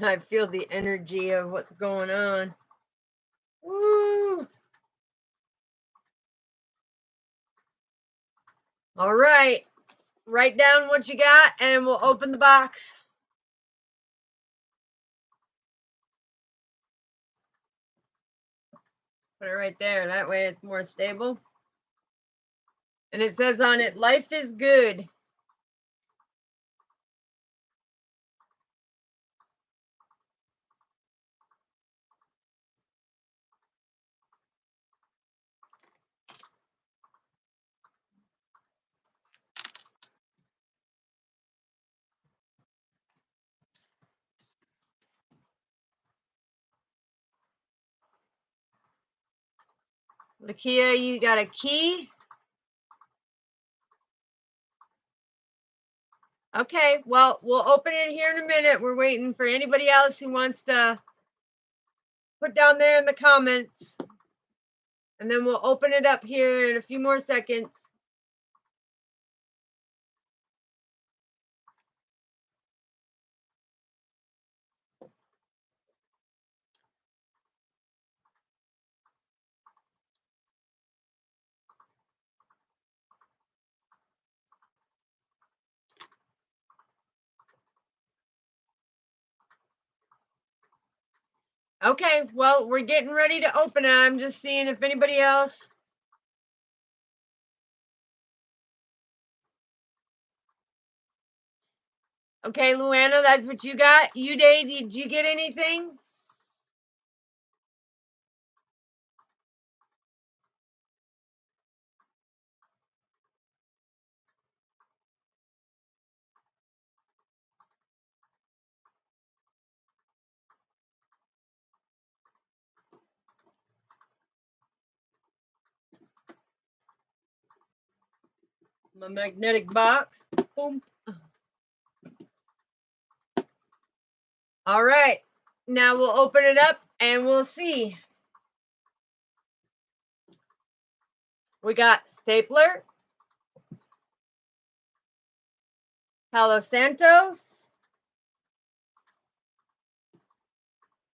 I feel the energy of what's going on. Woo! All right. Write down what you got, and we'll open the box. Put it right there. That way it's more stable. And it says on it, life is good. Lakia, you got a key? Okay, well, we'll open it here in a minute. We're waiting for anybody else who wants to put down there in the comments. And then we'll open it up here in a few more seconds. Okay, well, we're getting ready to open it. I'm just seeing if anybody else. Okay, Luana, that's what you got. Uday, did you get anything? My magnetic box. Boom. All right. Now we'll open it up and we'll see. We got stapler, Palo Santos,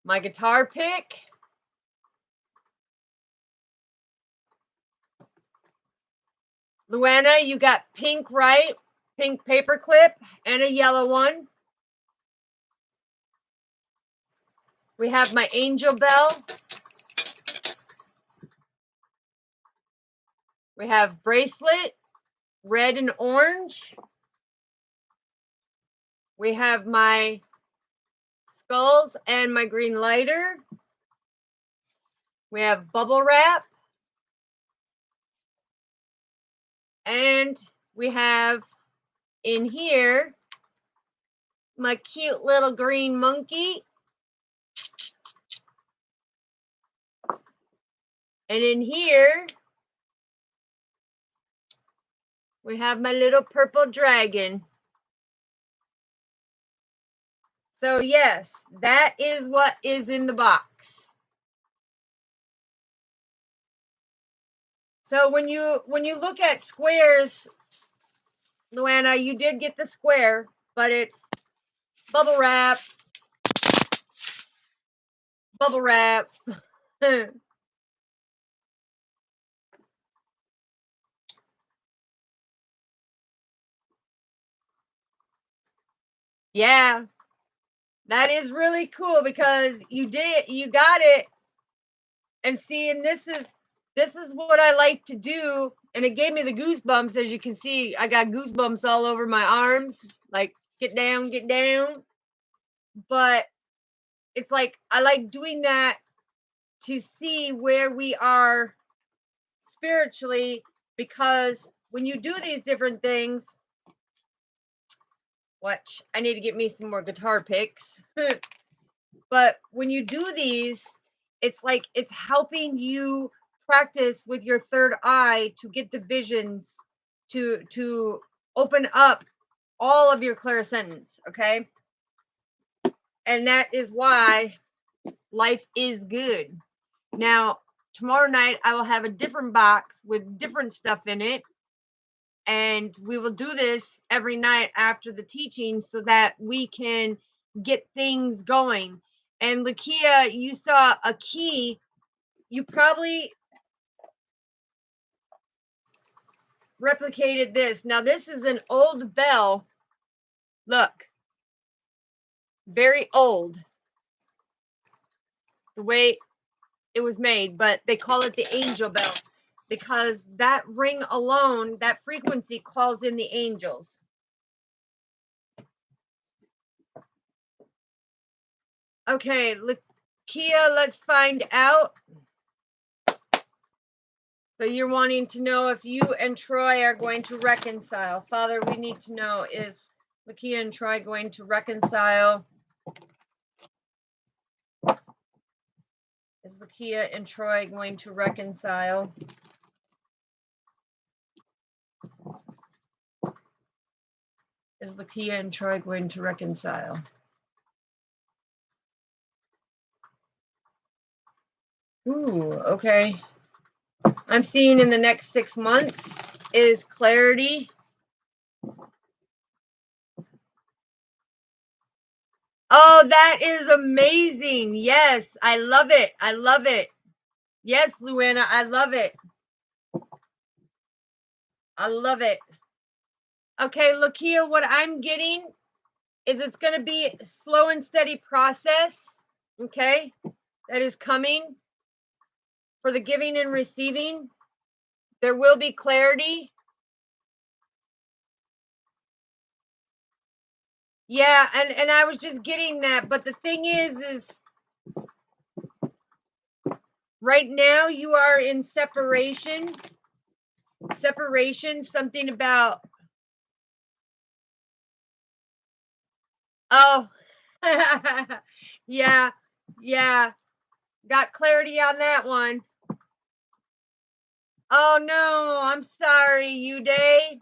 my guitar pick, Luana, you got pink, right? Pink paper clip and a yellow one. We have my angel bell. We have bracelet, red and orange. We have my skulls and my green lighter. We have bubble wrap. And we have in here my cute little green monkey. And in here, we have my little purple dragon. So yes, that is what is in the box. So when you look at squares, Luana, you did get the square, but it's bubble wrap, bubble wrap. Yeah, that is really cool because you got it. And see, and this is what I like to do. And it gave me the goosebumps. As you can see, I got goosebumps all over my arms. Like, get down, get down. But it's like, I like doing that to see where we are spiritually, because when you do these different things, watch, I need to get me some more guitar picks. But when you do these, it's like it's helping you practice with your third eye to get the visions, to open up all of your clairsentence, okay? And that is why life is good. Now, tomorrow night I will have a different box with different stuff in it, and we will do this every night after the teaching so that we can get things going. And Lakia, you saw a key. You probably replicated this. Now, this is an old bell. Look, very old, the way it was made, but they call it the angel bell because that ring alone, that frequency calls in the angels. Okay, Lakia, let's find out. So you're wanting to know if you and Troy are going to reconcile. Father, we need to know, is Lakia and Troy going to reconcile? Is Lakia and Troy going to reconcile? Is Lakia and Troy going to reconcile? Ooh, okay. I'm seeing in the next 6 months is clarity. Oh, that is amazing. Yes, I love it. I love it. Yes, Luana, I love it. I love it. Okay, Lakia, what I'm getting is it's going to be a slow and steady process, okay, that is coming for the giving and receiving. There will be clarity. Yeah, and I was just getting that, but the thing is right now you are in separation, something about, oh, yeah, got clarity on that one. Oh no, I'm sorry, Uday.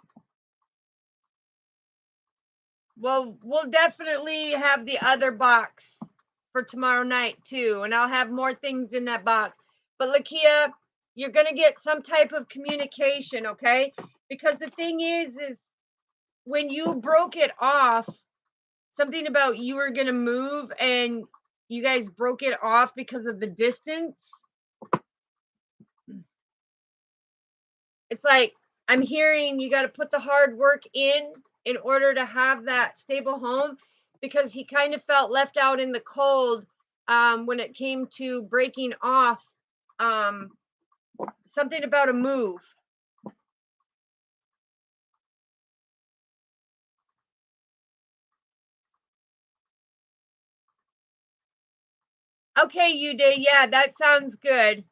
Well, we'll definitely have the other box for tomorrow night too, and I'll have more things in that box. But Lakia, you're going to get some type of communication, okay? Because the thing is when you broke it off, something about you were going to move and you guys broke it off because of the distance. It's like I'm hearing you got to put the hard work in order to have that stable home, because he kind of felt left out in the cold when it came to breaking off something about a move. Okay, Uday, yeah, that sounds good.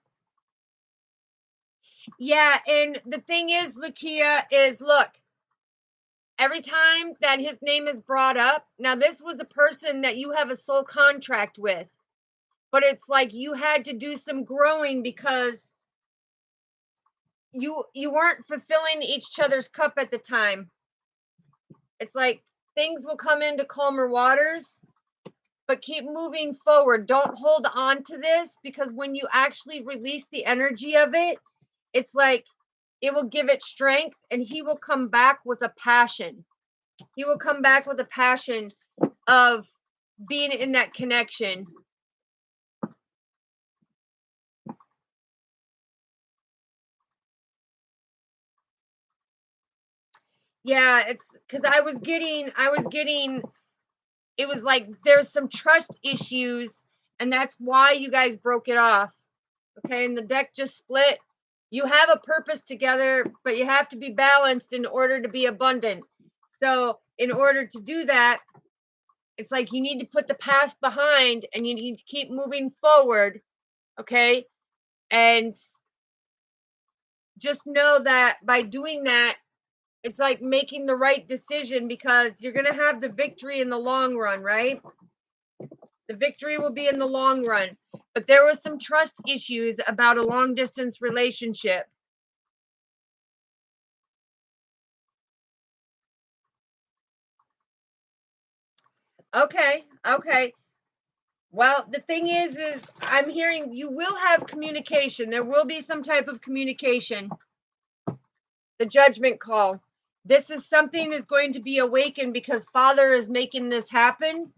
Yeah, and the thing is, Lakia, is look, every time that his name is brought up, now this was a person that you have a soul contract with, but it's like you had to do some growing because you weren't fulfilling each other's cup at the time. It's like things will come into calmer waters, but keep moving forward. Don't hold on to this, because when you actually release the energy of it, it's like it will give it strength, and he will come back with a passion. He will come back with a passion of being in that connection. Yeah, it's because I was getting, it was like there's some trust issues, and that's why you guys broke it off. Okay, and the deck just split. You have a purpose together, but you have to be balanced in order to be abundant. So, in order to do that, it's like you need to put the past behind and you need to keep moving forward. Okay, and just know that by doing that, it's like making the right decision, because you're going to have the victory in the long run, right? The victory will be in the long run. But there was some trust issues about a long distance relationship. Okay, okay. Well, the thing is I'm hearing you will have communication. There will be some type of communication. The judgment call. This is something is going to be awakened because Father is making this happen.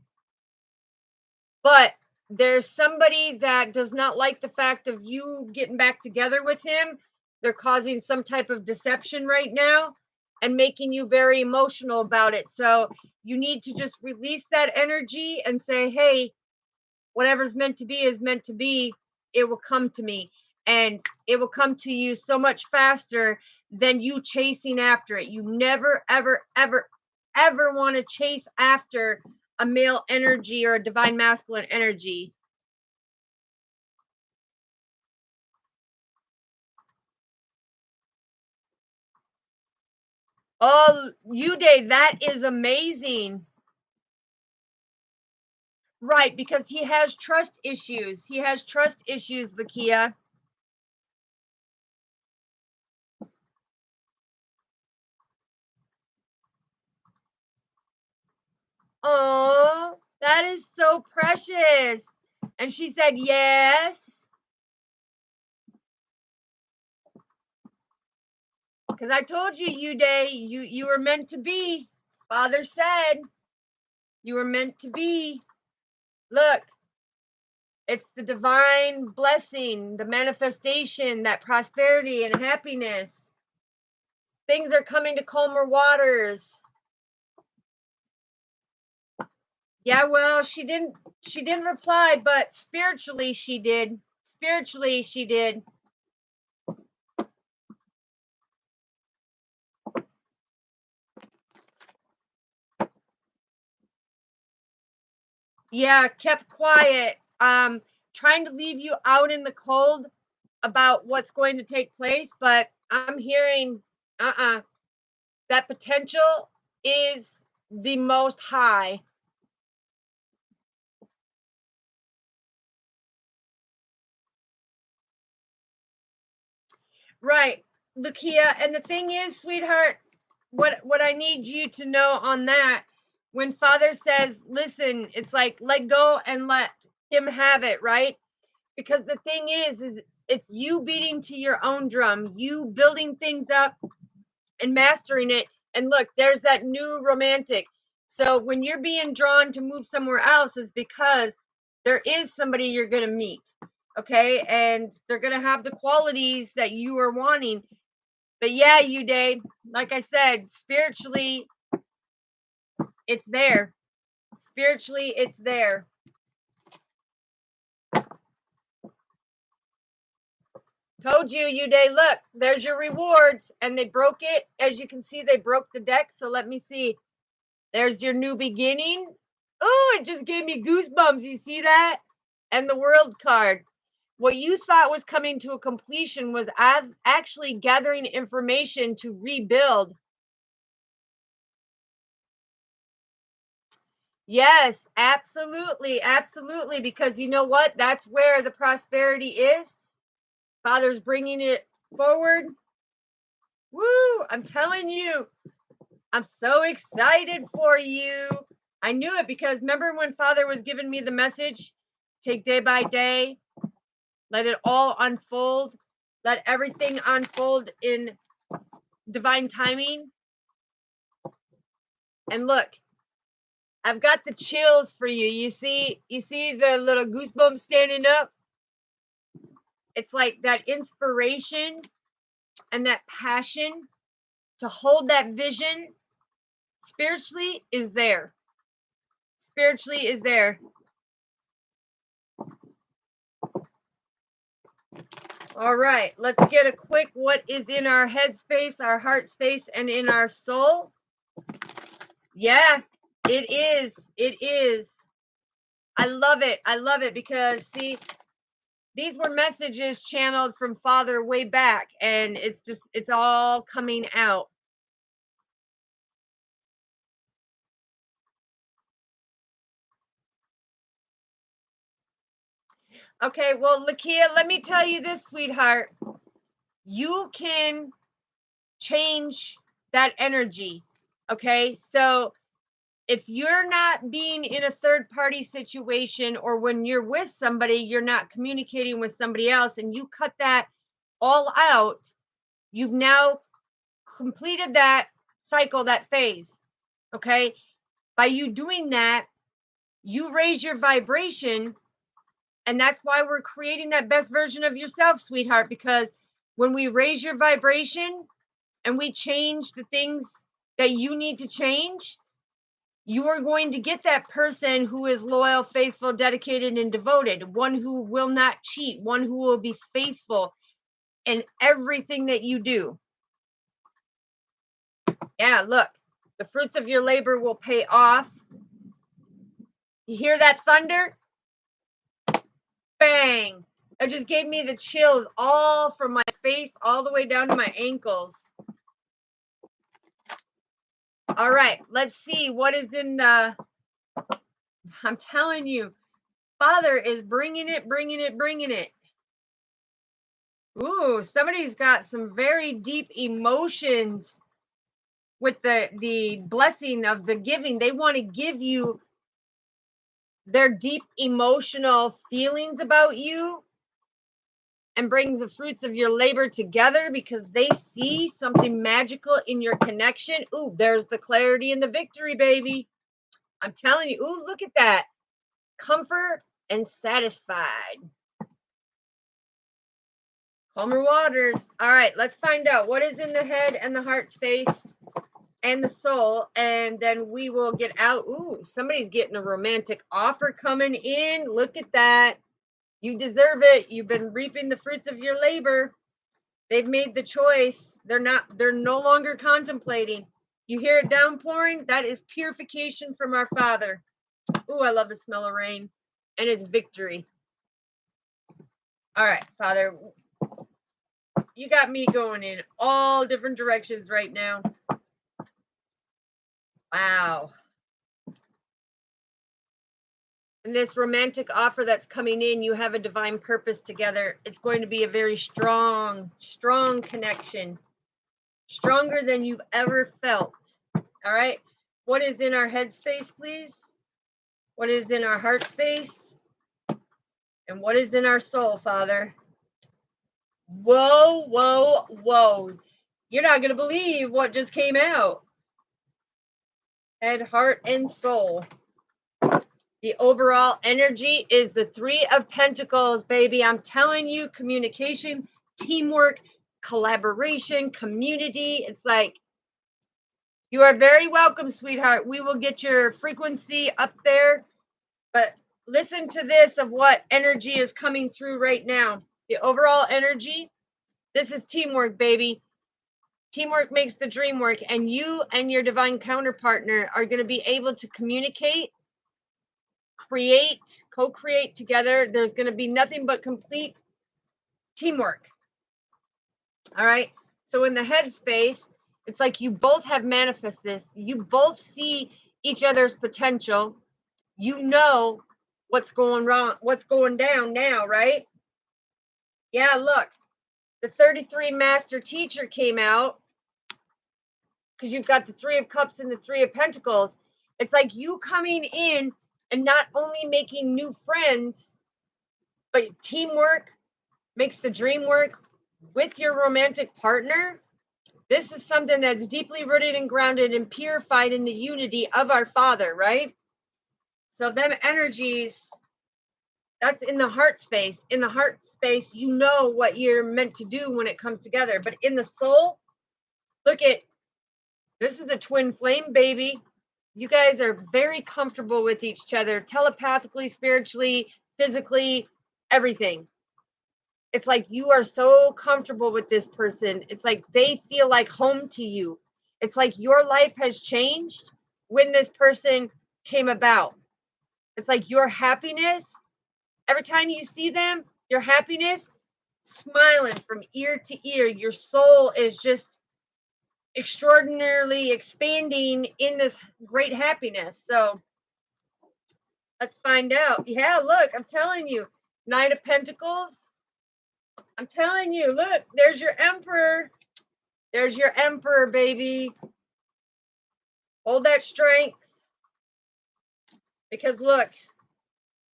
But there's somebody that does not like the fact of you getting back together with him. They're causing some type of deception right now and making you very emotional about it. So you need to just release that energy and say, hey, whatever's meant to be is meant to be. It will come to me, and it will come to you so much faster than you chasing after it. You never, ever, ever, ever want to chase after a male energy or a divine masculine energy. Oh, Uday, that is amazing. Right, because he has trust issues. He has trust issues, Lakia. Oh, that is so precious. And she said, yes. Because I told you, Uday, you were meant to be. Father said you were meant to be. Look, it's the divine blessing, the manifestation, that prosperity and happiness. Things are coming to calmer waters. Yeah, well, she didn't reply, but spiritually she did. Spiritually she did. Yeah, kept quiet. Trying to leave you out in the cold about what's going to take place, but I'm hearing that potential is the most high. Right, Lakia. And the thing is, sweetheart, what I need you to know on that, when Father says, listen, it's like let go and let him have it, right? Because the thing is It's you beating to your own drum, you building things up and mastering it. And look, there's that new romantic. So when you're being drawn to move somewhere else, is because there is somebody you're going to meet. Okay. And they're going to have the qualities that you are wanting. But yeah, Uday, like I said, spiritually, it's there. Spiritually, it's there. Told you, Uday, look, there's your rewards. And they broke it. As you can see, they broke the deck. So let me see. There's your new beginning. Oh, it just gave me goosebumps. You see that? And the world card. What you thought was coming to a completion was actually gathering information to rebuild. Yes, absolutely. Absolutely. Because you know what? That's where the prosperity is. Father's bringing it forward. Woo! I'm telling you, I'm so excited for you. I knew it because remember when Father was giving me the message? Take day by day, let it all unfold, let everything unfold in divine timing. And look, I've got the chills for you. You see the little goosebumps standing up? It's like that inspiration and that passion to hold that vision spiritually is there. Spiritually is there. All right, let's get a quick what is in our head space, our heart space, and in our soul. Yeah, it is. It is. I love it. I love it because, see, these were messages channeled from Father way back, and it's all coming out. Okay, well, Lakia, let me tell you this, sweetheart. You can change that energy. Okay, so if you're not being in a third party situation, or when you're with somebody, you're not communicating with somebody else, and you cut that all out, you've now completed that cycle, that phase. Okay, by you doing that, you raise your vibration. And that's why we're creating that best version of yourself, sweetheart, because when we raise your vibration and we change the things that you need to change, you are going to get that person who is loyal, faithful, dedicated, and devoted, one who will not cheat, one who will be faithful in everything that you do. Yeah, look, the fruits of your labor will pay off. You hear that thunder? Bang! It just gave me the chills all from my face all the way down to my ankles. All right, let's see what is in the. I'm telling you, Father is bringing it, bringing it, bringing it. Ooh, somebody's got some very deep emotions with the blessing of the giving. They want to give you their deep emotional feelings about you and bring the fruits of your labor together because they see something magical in your connection. Ooh, there's the clarity and the victory, baby. I'm telling you. Ooh, look at that. Comfort and satisfied. Calmer waters. All right, let's find out what is in the head and the heart space and the soul, and then we will get out. Ooh, somebody's getting a romantic offer coming in. Look at that. You deserve it. You've been reaping the fruits of your labor. They've made the choice. They're no longer contemplating. You hear it downpouring? That is purification from our Father. Ooh, I love the smell of rain. And it's victory. All right, Father, you got me going in all different directions right now. Wow. And this romantic offer that's coming in, you have a divine purpose together. It's going to be a very strong, strong connection. Stronger than you've ever felt. All right. What is in our head space, please? What is in our heart space? And what is in our soul, Father? Whoa, whoa, whoa. You're not going to believe what just came out. Head, heart, and soul. The overall energy is the Three of Pentacles, baby. I'm telling you, communication, teamwork, collaboration, community. It's like, you are very welcome, sweetheart. We will get your frequency up there. But listen to this of what energy is coming through right now. The overall energy, this is teamwork, baby. Teamwork makes the dream work. And you and your divine counterpartner are going to be able to communicate, create, co-create together. There's going to be nothing but complete teamwork. All right. So in the headspace, it's like you both have manifested this. You both see each other's potential. You know what's going wrong, what's going down now, right? Yeah, look, the 33 master teacher came out because you've got the Three of Cups and the Three of Pentacles. It's like you coming in and not only making new friends, but teamwork makes the dream work with your romantic partner. This is something that's deeply rooted and grounded and purified in the unity of our Father, right? So them energies, that's in the heart space. In the heart space, you know what you're meant to do when it comes together. But in the soul, look at, this is a twin flame, baby. You guys are very comfortable with each other, telepathically, spiritually, physically, everything. It's like you are so comfortable with this person. It's like they feel like home to you. It's like your life has changed when this person came about. It's like your happiness, every time you see them, your happiness, smiling from ear to ear. Your soul is just extraordinarily expanding in this great happiness. So let's find out. Yeah, look, I'm telling you, Knight of Pentacles. I'm telling you, look, there's your Emperor. There's your Emperor, baby. Hold that strength. Because look,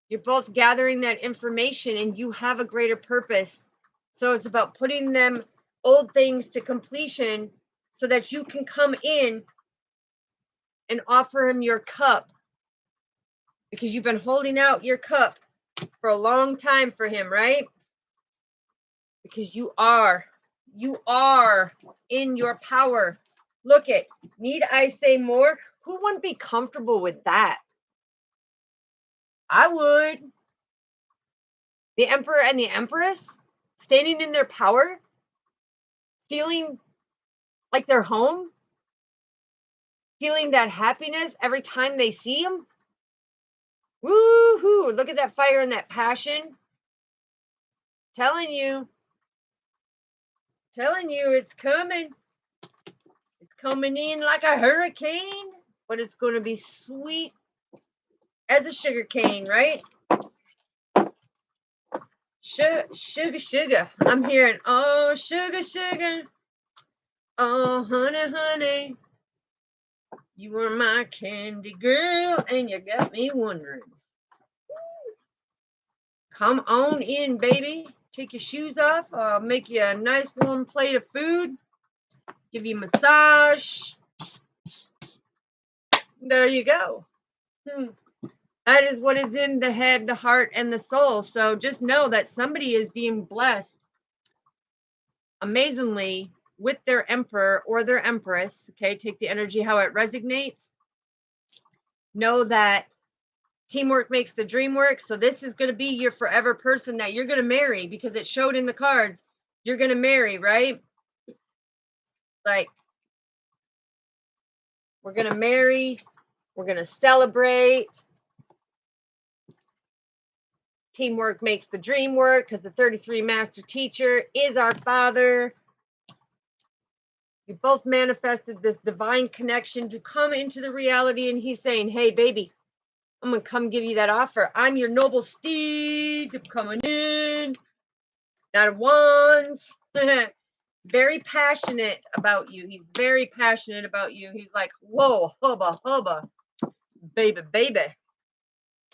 you're both gathering that information and you have a greater purpose. So it's about putting them old things to completion so that you can come in and offer him your cup, because you've been holding out your cup for a long time for him, right? Because you are in your power. Look it, need I say more? Who wouldn't be comfortable with that? I would. The Emperor and the Empress standing in their power, feeling like they're home, feeling that happiness every time they see him. Woohoo! Look at that fire and that passion. Telling you, it's coming. It's coming in like a hurricane, but it's going to be sweet as a sugar cane, right? Sugar, sugar. I'm hearing, oh, sugar, sugar. Oh, honey, honey. You were my candy girl, and you got me wondering. Come on in, baby. Take your shoes off. I'll make you a nice warm plate of food. Give you a massage. There you go. That is what is in the head, the heart, and the soul. So just know that somebody is being blessed amazingly with their emperor or their empress. Okay, take the energy how it resonates. Know that teamwork makes the dream work. So this is going to be your forever person that you're going to marry, because it showed in the cards. You're going to marry, right? Like, we're going to marry. We're going to celebrate. Teamwork makes the dream work, because the 33 master teacher is our Father. You both manifested this divine connection to come into the reality, and he's saying, hey, baby, I'm going to come give you that offer. I'm your noble steed coming in. Knight of Wands. Very passionate about you. He's very passionate about you. He's like, whoa, hubba, hubba, baby, baby.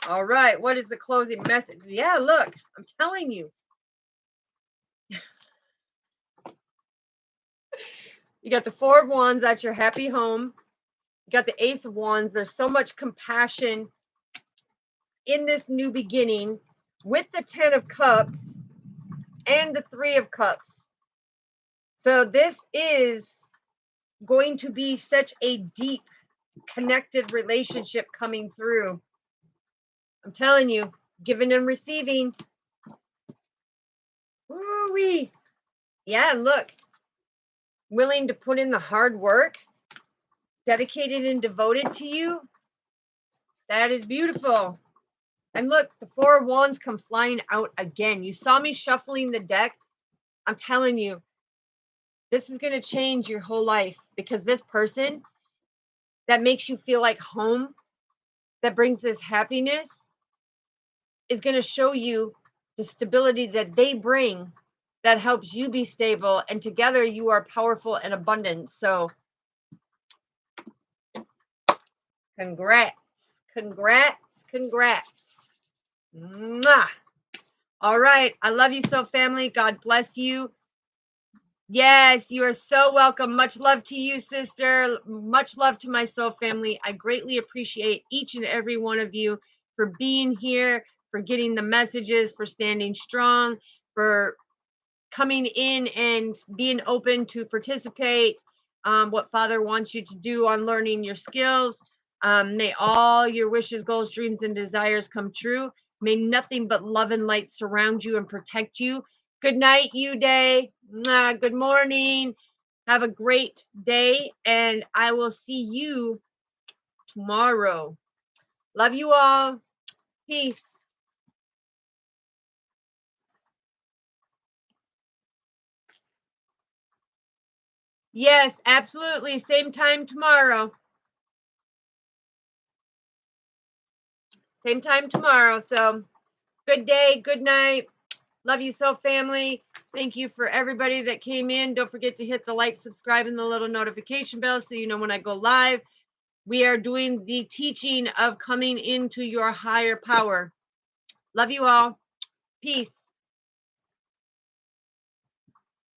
All right, what is the closing message? Yeah, look, I'm telling you. You got the Four of Wands, that's your happy home. You got the Ace of Wands. There's so much compassion in this new beginning with the Ten of Cups and the Three of Cups. So this is going to be such a deep, connected relationship coming through. I'm telling you, giving and receiving. Woo-wee. Yeah, look, willing to put in the hard work, dedicated and devoted to you. That is beautiful. And look, the Four of Wands come flying out again. You saw me shuffling the deck. I'm telling you, this is going to change your whole life, because this person that makes you feel like home, that brings this happiness, is going to show you the stability that they bring that helps you be stable. And together you are powerful and abundant. So congrats, congrats, congrats. Mwah. All right. I love you so, family. God bless you. Yes, you are so welcome. Much love to you, sister. Much love to my soul family. I greatly appreciate each and every one of you for being here, for getting the messages, for standing strong, for coming in and being open to participate. What Father wants you to do on learning your skills. May all your wishes, goals, dreams, and desires come true. May nothing but love and light surround you and protect you. Good night, you day. Good morning. Have a great day, and I will see you tomorrow. Love you all. Peace. Yes, absolutely. Same time tomorrow. Same time tomorrow. So good day, good night. Love you so, family. Thank you for everybody that came in. Don't forget to hit the like, subscribe, and the little notification bell so you know when I go live. We are doing the teaching of coming into your higher power. Love you all. Peace.